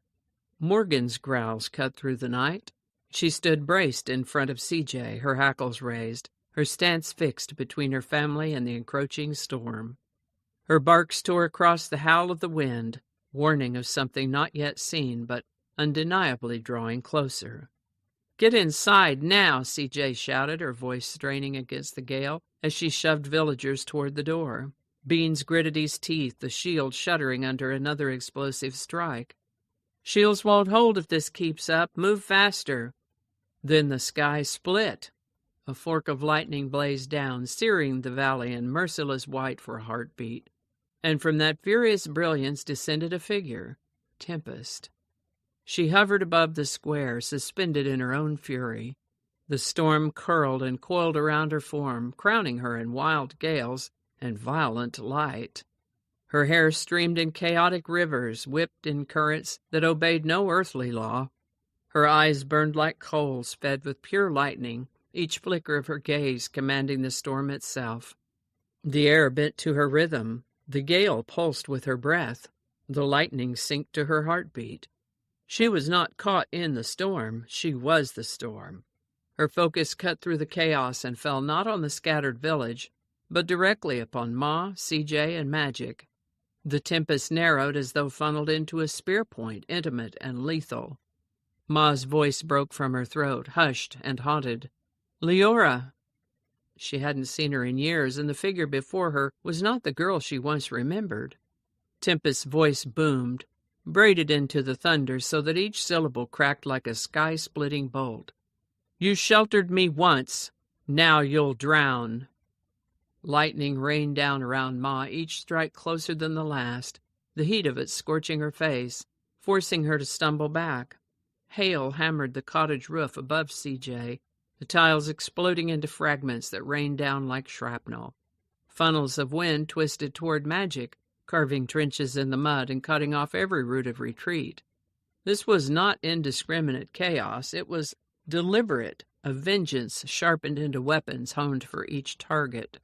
[SPEAKER 7] Morgan's growls cut through the night. She stood braced in front of CJ, her hackles raised, her stance fixed between her family and the encroaching storm. Her barks tore across the howl of the wind, warning of something not yet seen but undeniably drawing closer. "Get inside now," CJ shouted, her voice straining against the gale as she shoved villagers toward the door. Beans gritted his teeth, the shield shuddering under another explosive strike. "Shields won't hold if this keeps up. Move faster." Then the sky split. A fork of lightning blazed down, searing the valley in merciless white for a heartbeat. And from that furious brilliance descended a figure, Tempest. She hovered above the square, suspended in her own fury. The storm curled and coiled around her form, crowning her in wild gales and violent light. Her hair streamed in chaotic rivers, whipped in currents that obeyed no earthly law. Her eyes burned like coals fed with pure lightning, each flicker of her gaze commanding the storm itself. The air bent to her rhythm. The gale pulsed with her breath. The lightning synced to her heartbeat. She was not caught in the storm. She was the storm. Her focus cut through the chaos and fell not on the scattered village, but directly upon Ma, CJ, and Magic. The tempest narrowed as though funneled into a spear point, intimate and lethal. Ma's voice broke from her throat, hushed and haunted. "Leora!" She hadn't seen her in years, and the figure before her was not the girl she once remembered. Tempest's voice boomed, braided into the thunder so that each syllable cracked like a sky-splitting bolt. "You sheltered me once. Now you'll drown." Lightning rained down around Ma, each strike closer than the last, the heat of it scorching her face, forcing her to stumble back. Hail hammered the cottage roof above CJ, the tiles exploding into fragments that rained down like shrapnel. Funnels of wind twisted toward Magic, carving trenches in the mud and cutting off every route of retreat. This was not indiscriminate chaos. It was deliberate, a vengeance sharpened into weapons honed for each target.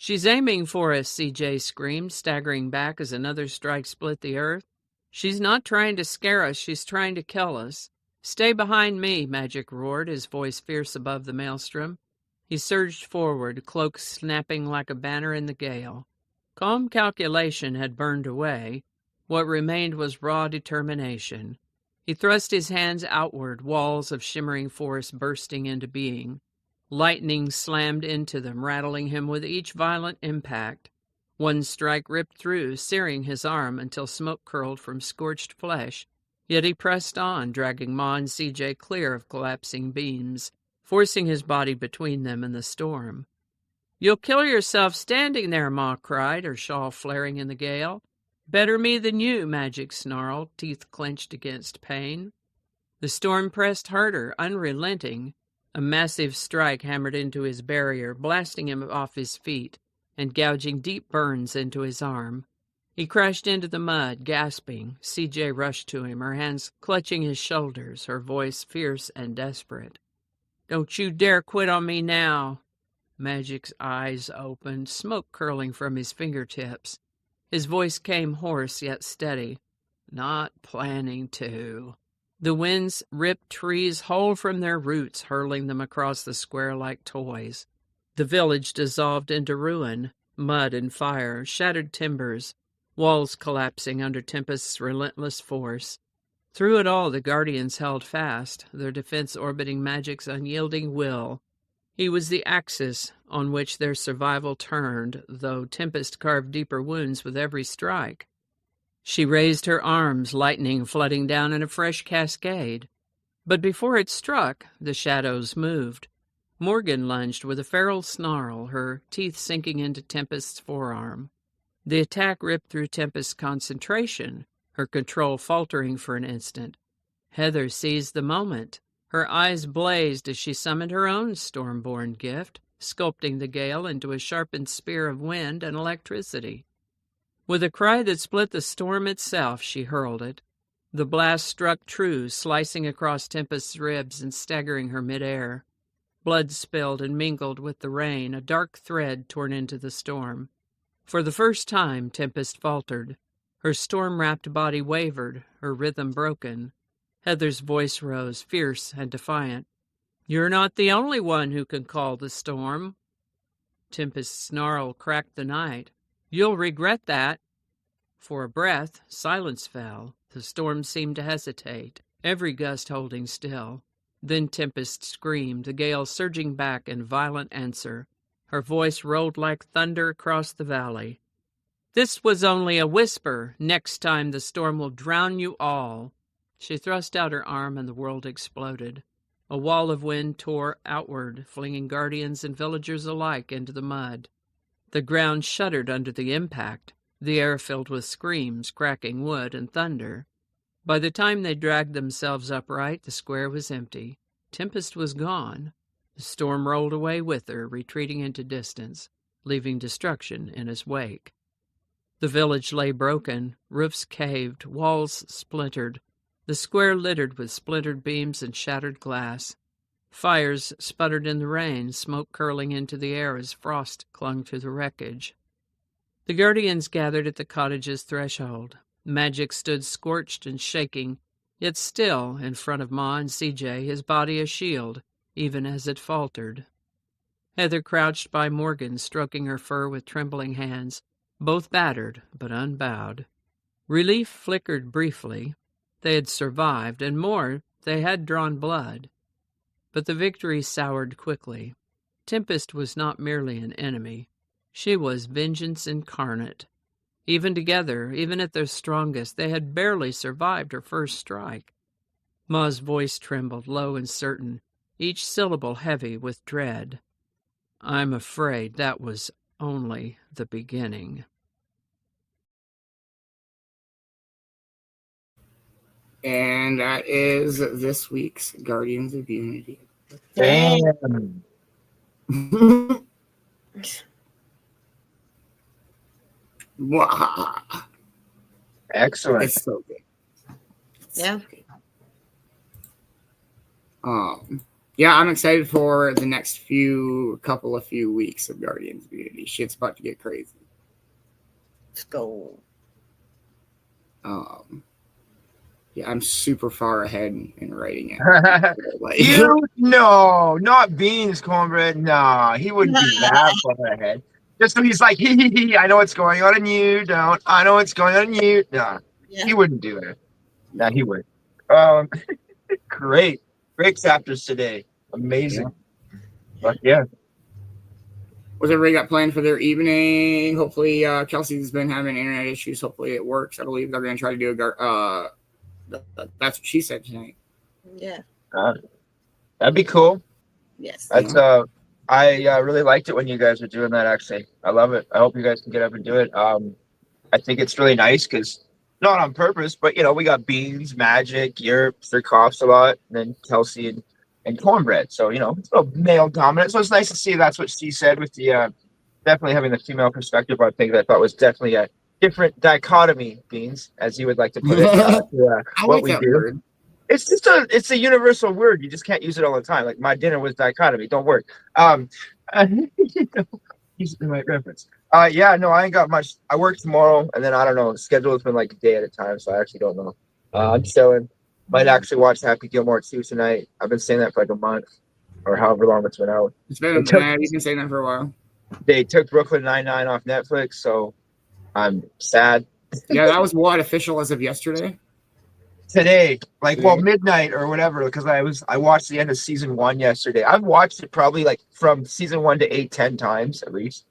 [SPEAKER 7] She's aiming for us, CJ screamed, staggering back as another strike split the earth. She's not trying to scare us, she's trying to kill us. Stay behind me, Magic roared, his voice fierce above the maelstrom. He surged forward, cloak snapping like a banner in the gale. Calm calculation had burned away. What remained was raw determination. He thrust his hands outward, walls of shimmering forest bursting into being. Lightning slammed into them, rattling him with each violent impact. One strike ripped through, searing his arm until smoke curled from scorched flesh. Yet he pressed on, dragging Ma and CJ clear of collapsing beams, forcing his body between them and the storm. "You'll kill yourself standing there," Ma cried, her shawl flaring in the gale. "Better me than you," Magic snarled, teeth clenched against pain. The storm pressed harder, unrelenting. A massive strike hammered into his barrier, blasting him off his feet and gouging deep burns into his arm. He crashed into the mud, gasping. CJ rushed to him, her hands clutching his shoulders, her voice fierce and desperate. "Don't you dare quit on me now." Magic's eyes opened, smoke curling from his fingertips. His voice came hoarse yet steady. "Not planning to." The winds ripped trees whole from their roots, hurling them across the square like toys. The village dissolved into ruin, mud and fire, shattered timbers, walls collapsing under Tempest's relentless force. Through it all, the Guardians held fast, their defense orbiting Magic's unyielding will. He was the axis on which their survival turned, though Tempest carved deeper wounds with every strike. She raised her arms, lightning flooding down in a fresh cascade. But before it struck, the shadows moved. Morgan lunged with a feral snarl, her teeth sinking into Tempest's forearm. The attack ripped through Tempest's concentration, her control faltering for an instant. Heather seized the moment. Her eyes blazed as she summoned her own storm-born gift, sculpting the gale into a sharpened spear of wind and electricity. With a cry that split the storm itself, she hurled it. The blast struck true, slicing across Tempest's ribs and staggering her midair. Blood spilled and mingled with the rain, a dark thread torn into the storm. For the first time, Tempest faltered. Her storm-wrapped body wavered, her rhythm broken. Heather's voice rose, fierce and defiant. "You're not the only one who can call the storm." Tempest's snarl cracked the night. "You'll regret that." For a breath, silence fell. The storm seemed to hesitate, every gust holding still. Then Tempest screamed, the gale surging back in violent answer. Her voice rolled like thunder across the valley. "This was only a whisper. Next time the storm will drown you all." She thrust out her arm and the world exploded. A wall of wind tore outward, flinging guardians and villagers alike into the mud. The ground shuddered under the impact, the air filled with screams, cracking wood, and thunder. By the time they dragged themselves upright, the square was empty. Tempest was gone. The storm rolled away with her, retreating into distance, leaving destruction in his wake. The village lay broken, roofs caved, walls splintered, the square littered with splintered beams and shattered glass. Fires sputtered in the rain, smoke curling into the air as frost clung to the wreckage. The Guardians gathered at the cottage's threshold. Magic stood scorched and shaking, yet still in front of Ma and CJ, his body a shield, even as it faltered. Heather crouched by Morgan, stroking her fur with trembling hands, both battered but unbowed. Relief flickered briefly. They had survived, and more, they had drawn blood. But the victory soured quickly. Tempest was not merely an enemy. She was vengeance incarnate. Even together, even at their strongest, they had barely survived her first strike. Ma's voice trembled, low and certain, each syllable heavy with dread. "I'm afraid that was only the beginning."
[SPEAKER 3] And that is this week's Guardians of Unity.
[SPEAKER 4] Damn.
[SPEAKER 3] Wow.
[SPEAKER 4] Excellent.
[SPEAKER 3] It's so good.
[SPEAKER 5] Yeah.
[SPEAKER 3] So good. Yeah, I'm excited for the next few weeks of Guardians of Unity. Shit's about to get crazy.
[SPEAKER 5] Let's go.
[SPEAKER 3] Yeah, I'm super far ahead in writing it. Like,
[SPEAKER 4] No, not Beans, Cornbread. No, he wouldn't be that far ahead. Just so he's like, I know what's going on and you don't. I know what's going on and you. No,
[SPEAKER 5] Yeah.
[SPEAKER 4] he wouldn't do it. No, he would. Great chapters today. Amazing. But yeah.
[SPEAKER 3] What's everybody got planned for their evening? Hopefully, Kelsey's been having internet issues. Hopefully, it works. I believe they're going to try to do that's what she said tonight.
[SPEAKER 5] Yeah.
[SPEAKER 4] That'd be cool.
[SPEAKER 5] Yes.
[SPEAKER 4] That's I really liked it when you guys were doing that. Actually, I love it. I hope you guys can get up and do it. I think it's really nice because not on purpose, but we got Beans, Magic, Europe, Sir coughs a lot, and then Kelsey and Cornbread. So it's a little male dominant. So it's nice to see that's what she said with the definitely having the female perspective. I think that was definitely a different dichotomy, Beans, as you would like to put it.
[SPEAKER 3] I
[SPEAKER 4] what
[SPEAKER 3] like
[SPEAKER 4] we
[SPEAKER 3] that
[SPEAKER 4] do.
[SPEAKER 3] word.
[SPEAKER 4] It's just it's a universal word. You just can't use it all the time. Like my dinner was dichotomy. Don't work. Use the right reference. Yeah, no, I ain't got much. I work tomorrow, and then I don't know. The schedule has been like a day at a time, so I actually don't know. I'm chilling. Might actually watch Happy Gilmore 2 tonight. I've been saying that for like a month, or however long it's been out.
[SPEAKER 3] You've been saying that for a while.
[SPEAKER 4] They took Brooklyn Nine-Nine off Netflix, so I'm sad.
[SPEAKER 3] Yeah, that was what official as of yesterday.
[SPEAKER 4] Today, midnight or whatever, because I watched the end of season 1 yesterday. I've watched it probably like from season 1 to 8-10 times at least.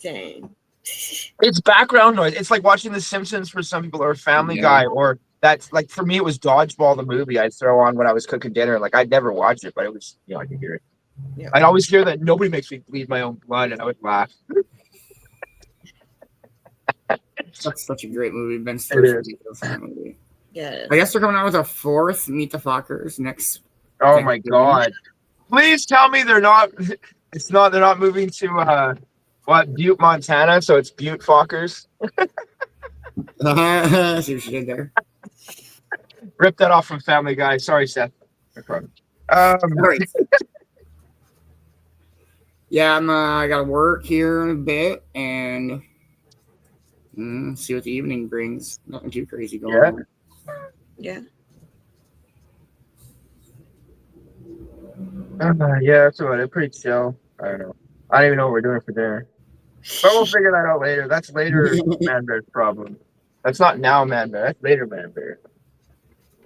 [SPEAKER 5] Dang.
[SPEAKER 4] It's background noise. It's like watching The Simpsons for some people, or Family Guy, or that's like for me it was Dodgeball the movie I'd throw on when I was cooking dinner. Like I'd never watch it, but it was I could hear it.
[SPEAKER 5] Yeah.
[SPEAKER 4] I'd always hear that nobody makes me bleed my own blood, and I would laugh.
[SPEAKER 3] That's such a great movie. Ben
[SPEAKER 4] It
[SPEAKER 3] Stiller's
[SPEAKER 4] is.
[SPEAKER 3] movie.
[SPEAKER 5] Yeah.
[SPEAKER 3] I guess they're coming out with a 4th Meet the Fockers next.
[SPEAKER 4] Oh my god! Please tell me they're not. It's not. They're not moving to Butte, Montana. So it's Butte Fockers.
[SPEAKER 3] See what you did there.
[SPEAKER 4] Rip that off from Family Guy. Sorry, Seth.
[SPEAKER 3] Right. Yeah, I got to work here in a bit and see what the evening brings. Nothing too crazy going on.
[SPEAKER 5] Yeah.
[SPEAKER 4] Yeah, that's about it. Pretty chill. I don't know. I don't even know what we're doing for dinner. But we'll figure that out later. That's later Man Bear's problem. That's not now Man Bear. That's later Man Bear.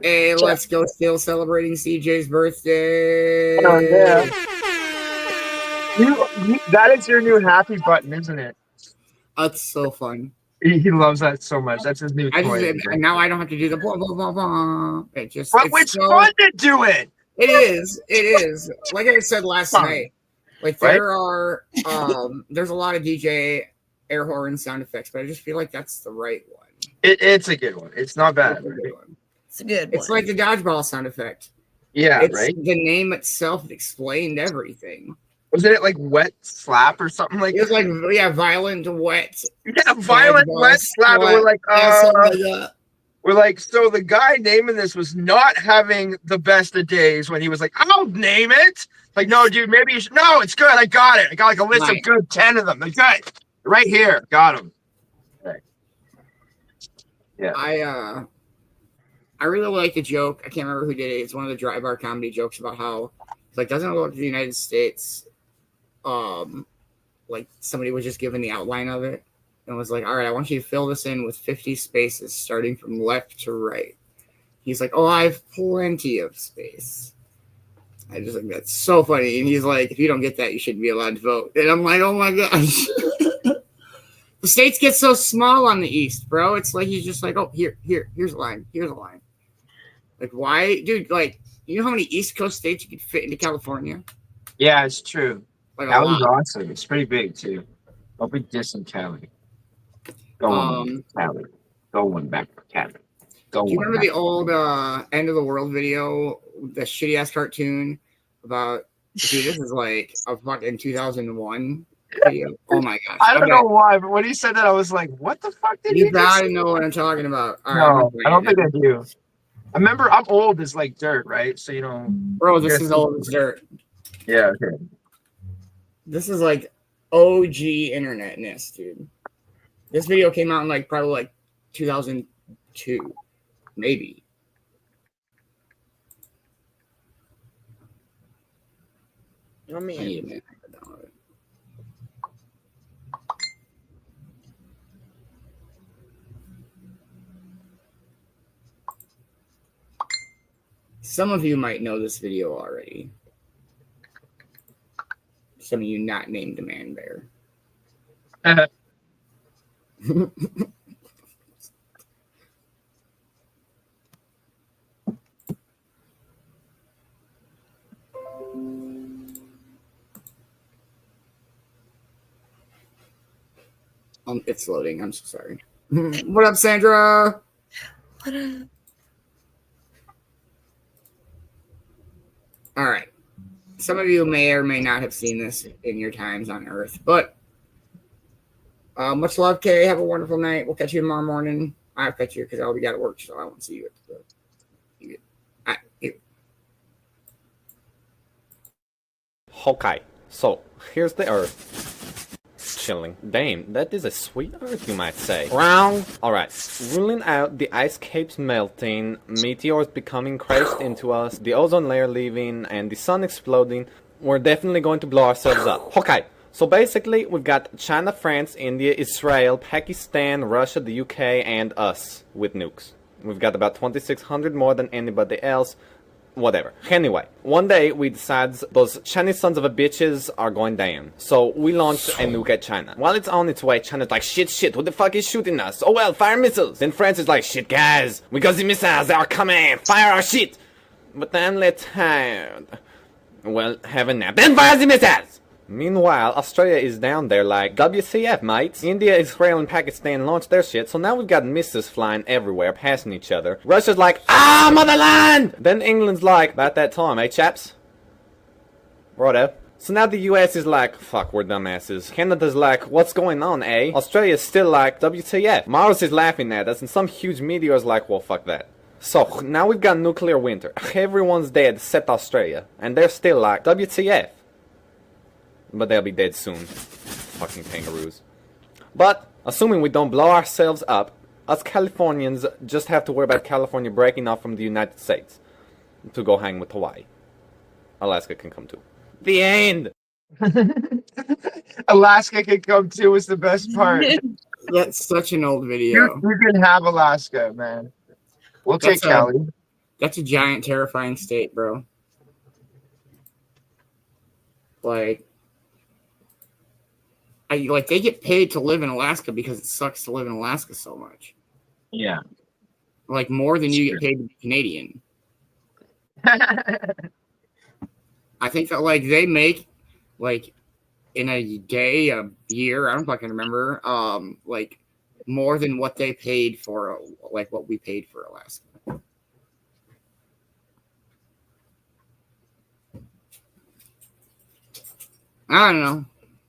[SPEAKER 3] Hey, let's go. Still celebrating CJ's birthday.
[SPEAKER 4] Oh, yeah. That is your new happy button, isn't it?
[SPEAKER 3] That's so fun.
[SPEAKER 4] He loves that so much. That's his new toy.
[SPEAKER 3] Now I don't have to do the blah, blah, blah, blah. It's
[SPEAKER 4] it's fun to do it.
[SPEAKER 3] It is. Like I said last night, like there are there's a lot of DJ air horn sound effects, but I just feel like that's the right one.
[SPEAKER 4] It's a good one. It's not bad.
[SPEAKER 5] It's a good one.
[SPEAKER 3] It's like the dodgeball sound effect.
[SPEAKER 4] Yeah,
[SPEAKER 3] it's
[SPEAKER 4] right.
[SPEAKER 3] The name itself explained everything.
[SPEAKER 4] Wasn't it like wet slap or something like that?
[SPEAKER 3] It was like violent wet.
[SPEAKER 4] Yeah, violent wet slap. And we're like, we're like, so the guy naming this was not having the best of days when he was like, I'll name it. Like, no, dude, maybe you should. No, it's good. I got it. I got like a list of good 10 of them. Like, good. Right here. Got them. Okay. Yeah.
[SPEAKER 3] I really like the joke. I can't remember who did it. It's one of the dry bar comedy jokes about how it's like doesn't it look to the United States like somebody was just given the outline of it and was like, all right, I want you to fill this in with 50 spaces starting from left to right. He's like, oh, I have plenty of space. I just think that's so funny. And he's like, if you don't get that, you shouldn't be allowed to vote. And I'm like, oh my gosh. The states get so small on the East, bro. It's like he's just like, oh, here's a line. Here's a line. Like, why? Dude, like, you know how many East Coast states you could fit into California?
[SPEAKER 4] Yeah, it's true.
[SPEAKER 3] Like
[SPEAKER 4] Cali's awesome. It's pretty big, too. Don't be dissing Cali. Going Cali. Going back to Cali.
[SPEAKER 3] Do you remember the old End of the World video, the shitty-ass cartoon about, dude, this is like a fucking 2001 video. Oh, my gosh.
[SPEAKER 4] I don't know why, but when he said that, I was like, what the fuck did
[SPEAKER 3] you
[SPEAKER 4] he
[SPEAKER 3] gotta know what I'm talking about.
[SPEAKER 4] All right, no, I don't think I do. I remember I'm old as like dirt, right? So
[SPEAKER 3] Bro, this is old as dirt.
[SPEAKER 4] Yeah, okay.
[SPEAKER 3] This is like OG internetness, dude. This video came out in like probably like 2002, maybe.
[SPEAKER 5] Oh man.
[SPEAKER 3] I need a minute. Some of you might know this video already. Some of you not named Man Bear. It's loading. I'm so sorry. What up, Sandra?
[SPEAKER 5] What up?
[SPEAKER 3] All right. Some of you may or may not have seen this in your times on Earth, but much love, Kay. Have a wonderful night. We'll catch you tomorrow morning. I'll catch you because I'll be out of work, so I won't see you.
[SPEAKER 8] Okay, so here's the Earth. Chilling. Damn, that is a sweet Earth, you might say. Wrong! Alright, ruling out the ice caps melting, meteors becoming crashed into us, the ozone layer leaving, and the sun exploding, we're definitely going to blow ourselves up. Okay, so basically we've got China, France, India, Israel, Pakistan, Russia, the UK, and us with nukes. We've got about 2,600 more than anybody else. Whatever. Anyway, one day we decide those Chinese sons of a bitches are going down. So we launch a nuke at China. While it's on its way, China's like, shit, who the fuck is shooting us? Oh well, fire missiles. Then France is like, shit guys, we got the missiles, they are coming, fire our shit. But then let's have a nap, then fire the missiles. Meanwhile, Australia is down there like, WCF, mates? India, Israel, and Pakistan launched their shit, so now we've got missiles flying everywhere, passing each other. Russia's like, ah, motherland! Then England's like, about that time, eh, chaps? Righto. So now the US is like, fuck, we're dumbasses. Canada's like, what's going on, eh? Australia's still like, WTF. Mars is laughing at us, and some huge meteor's like, well, fuck that. So, now we've got nuclear winter. Everyone's dead except Australia. And they're still like, WTF. But they'll be dead soon. Fucking kangaroos. But, assuming we don't blow ourselves up, us Californians just have to worry about California breaking off from the United States to go hang with Hawaii. Alaska can come too. The end!
[SPEAKER 4] Alaska can come too is the best part.
[SPEAKER 3] That's such an old video.
[SPEAKER 4] You can have Alaska, man. We'll take Cali.
[SPEAKER 3] That's a giant, terrifying state, bro. Like, they get paid to live in Alaska because it sucks to live in Alaska so much.
[SPEAKER 4] Yeah.
[SPEAKER 3] Like, more than you get paid to be Canadian. I think that, like, they make, like, in a day, a year, I don't fucking remember, like, more than what they paid for, like, what we paid for Alaska. I don't know.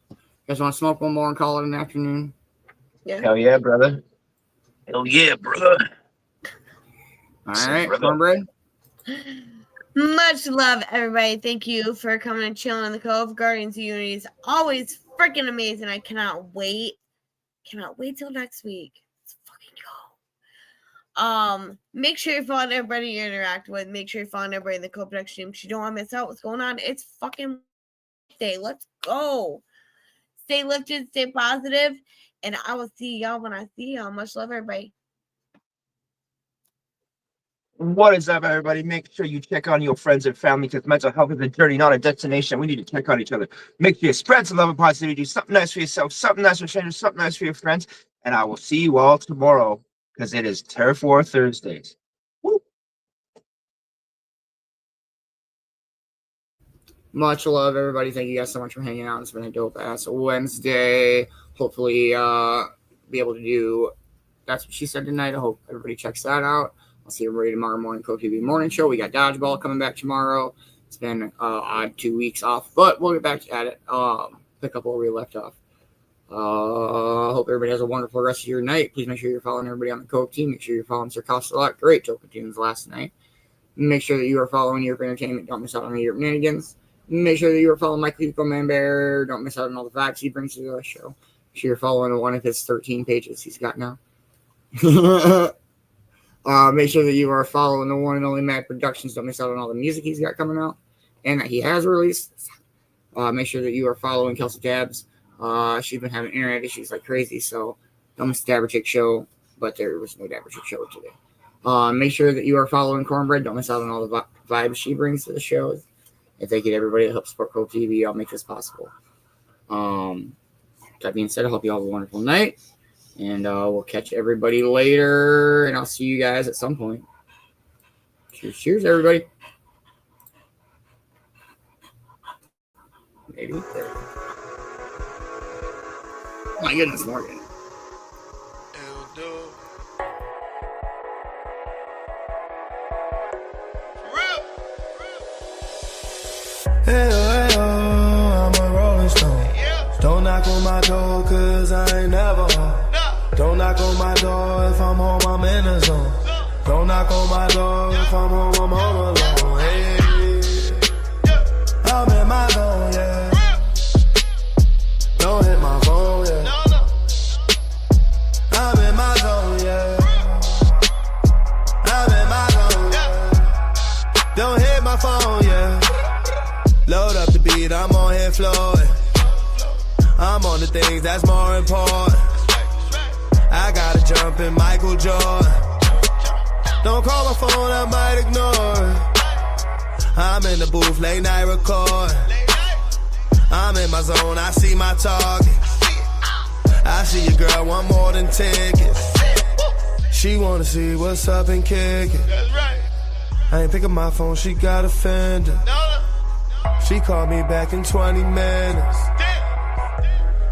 [SPEAKER 3] You guys want to smoke one more and call it an afternoon?
[SPEAKER 5] Yeah.
[SPEAKER 4] Hell yeah, brother. Hell yeah, brother.
[SPEAKER 3] All right, cornbread.
[SPEAKER 5] Much love, everybody. Thank you for coming and chilling in the Cove. Guardians of Unity is always freaking amazing. I cannot wait. Cannot wait till next week. Let's fucking go. Make sure you follow everybody you interact with. Make sure you follow everybody in the Cove Production team because you don't want to miss out what's going on. It's fucking day. Let's go. Stay lifted, stay positive, and I will see y'all when I see y'all. Much love, everybody.
[SPEAKER 4] What is up, everybody? Make sure you check on your friends and family because mental health is a journey, not a destination. We need to check on each other. Make sure you spread some love and positivity. Do something nice for yourself, something nice for strangers, something nice for your friends. And I will see you all tomorrow because it is Turf War Thursdays. Woo.
[SPEAKER 3] Much love, everybody. Thank you guys so much for hanging out. It's been a dope-ass Wednesday. Hopefully, be able to do That's What She Said tonight. I hope everybody checks that out. I'll see everybody tomorrow morning, Cove-TV morning show. We got Dodgeball coming back tomorrow. It's been odd 2 weeks off, but we'll get back at it. Pick up where we left off. Hope everybody has a wonderful rest of your night. Please make sure you're following everybody on the Cove team. Make sure you're following Sir Costa a lot. Great Joker tunes last night. Make sure that you are following Europe Entertainment. Don't miss out on the Europe Nanigans. Make sure that you are following Michael Eco Man Bear. Don't miss out on all the vibes he brings to the show. Make sure you're following one of his 13 pages he's got now. Make sure that you are following the one and only Mad Productions. Don't miss out on all the music he's got coming out and that he has released. Make sure that you are following Kelsey Tabs. She's been having internet issues like crazy, so don't miss the Dabber Chick show. But there was no Dabber Chick show today. Make sure that you are following Cornbread. Don't miss out on all the vibes she brings to the show. And thank you to everybody that helps support Cove-TV. I'll make this possible. That being said, I hope you all have a wonderful night. And we'll catch everybody later. And I'll see you guys at some point. Cheers, cheers, everybody. Maybe. There. My goodness, Morgan.
[SPEAKER 1] Hey, I'm a rolling stone. Don't knock on my door, cause I ain't never home. Don't knock on my door, if I'm home, I'm in the zone. Don't knock on my door, if I'm home, I'm home alone. Hey, I'm in my zone, yeah. Don't hit my phone, yeah. I'm in my zone, yeah. I'm in my zone, yeah. Don't hit my phone, yeah. Load up the beat, I'm on here flowing. I'm on the things that's more important. I gotta jump in Michael Jordan. Don't call my phone, I might ignore it. I'm in the booth, late night record. I'm in my zone, I see my target. I see your girl want more than tickets. She wanna see what's up and kick it. I ain't picking my phone, she got offended. She called me back in 20 minutes.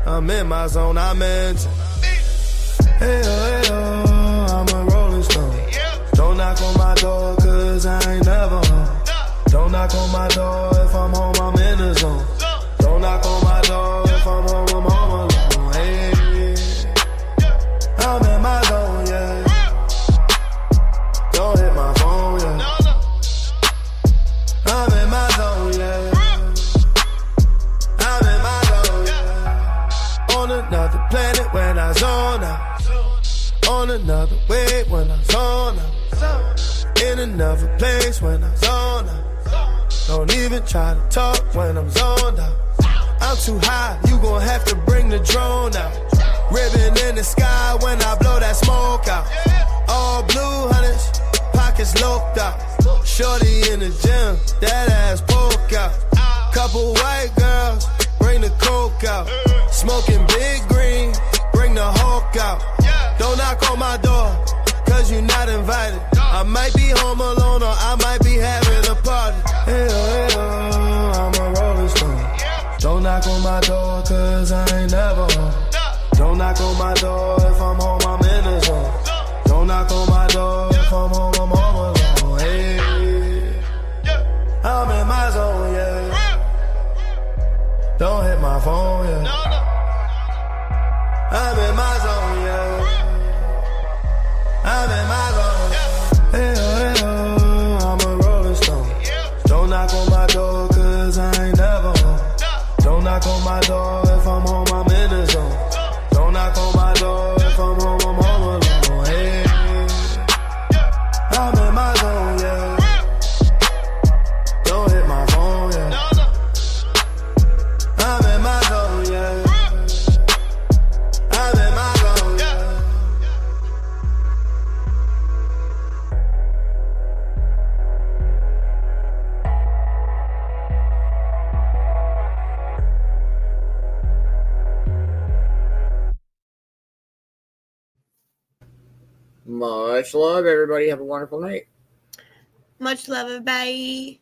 [SPEAKER 1] I'm in my zone, I'm into. Hey, I'm a rolling stone. Don't knock on my door, cause I ain't never home. Don't knock on my door, if I'm home, I'm in the zone. Don't knock on my door, if I'm home, I'm home alone. Hey, I'm in my zone, yeah. Don't hit my phone, yeah. I'm in my zone, yeah. I'm in my zone, yeah. On another planet when I zone out. On another wave when I zone out. In another place when I zone out. Don't even try to talk when I'm zoned out. I'm too high, you gon' have to bring the drone out. Ribbon in the sky when I blow that smoke out. All blue hunters, pockets loped out. Shorty in the gym, that ass poke out. Couple white girls, bring the coke out. Smoking big green, bring the Hulk out. Don't knock on my door, cause you not invited. I might be home alone or I might be having a party. Hey, I'm a rolling stone. Don't knock on my door, cause I ain't never home. Don't knock on my door, if I'm home, I'm in the zone. Don't knock on my door, if I'm home, I'm home alone. Hey, I'm in my zone, yeah. Don't hit my phone, yeah. I'm in my zone, yeah. I'm in my zone, yeah. Hey, I'm a rolling stone. Don't knock on my door, cause I ain't never home. Don't knock on my door, if I'm home, I'm in the zone. Don't knock on my door, if I'm home, I'm home alone. Hey, I'm in my zone, yeah. Don't hit my phone, yeah. I'm in my zone, yeah. I'm in my zone, yeah.
[SPEAKER 3] Much love, everybody. Have a wonderful night.
[SPEAKER 5] Much love, bye.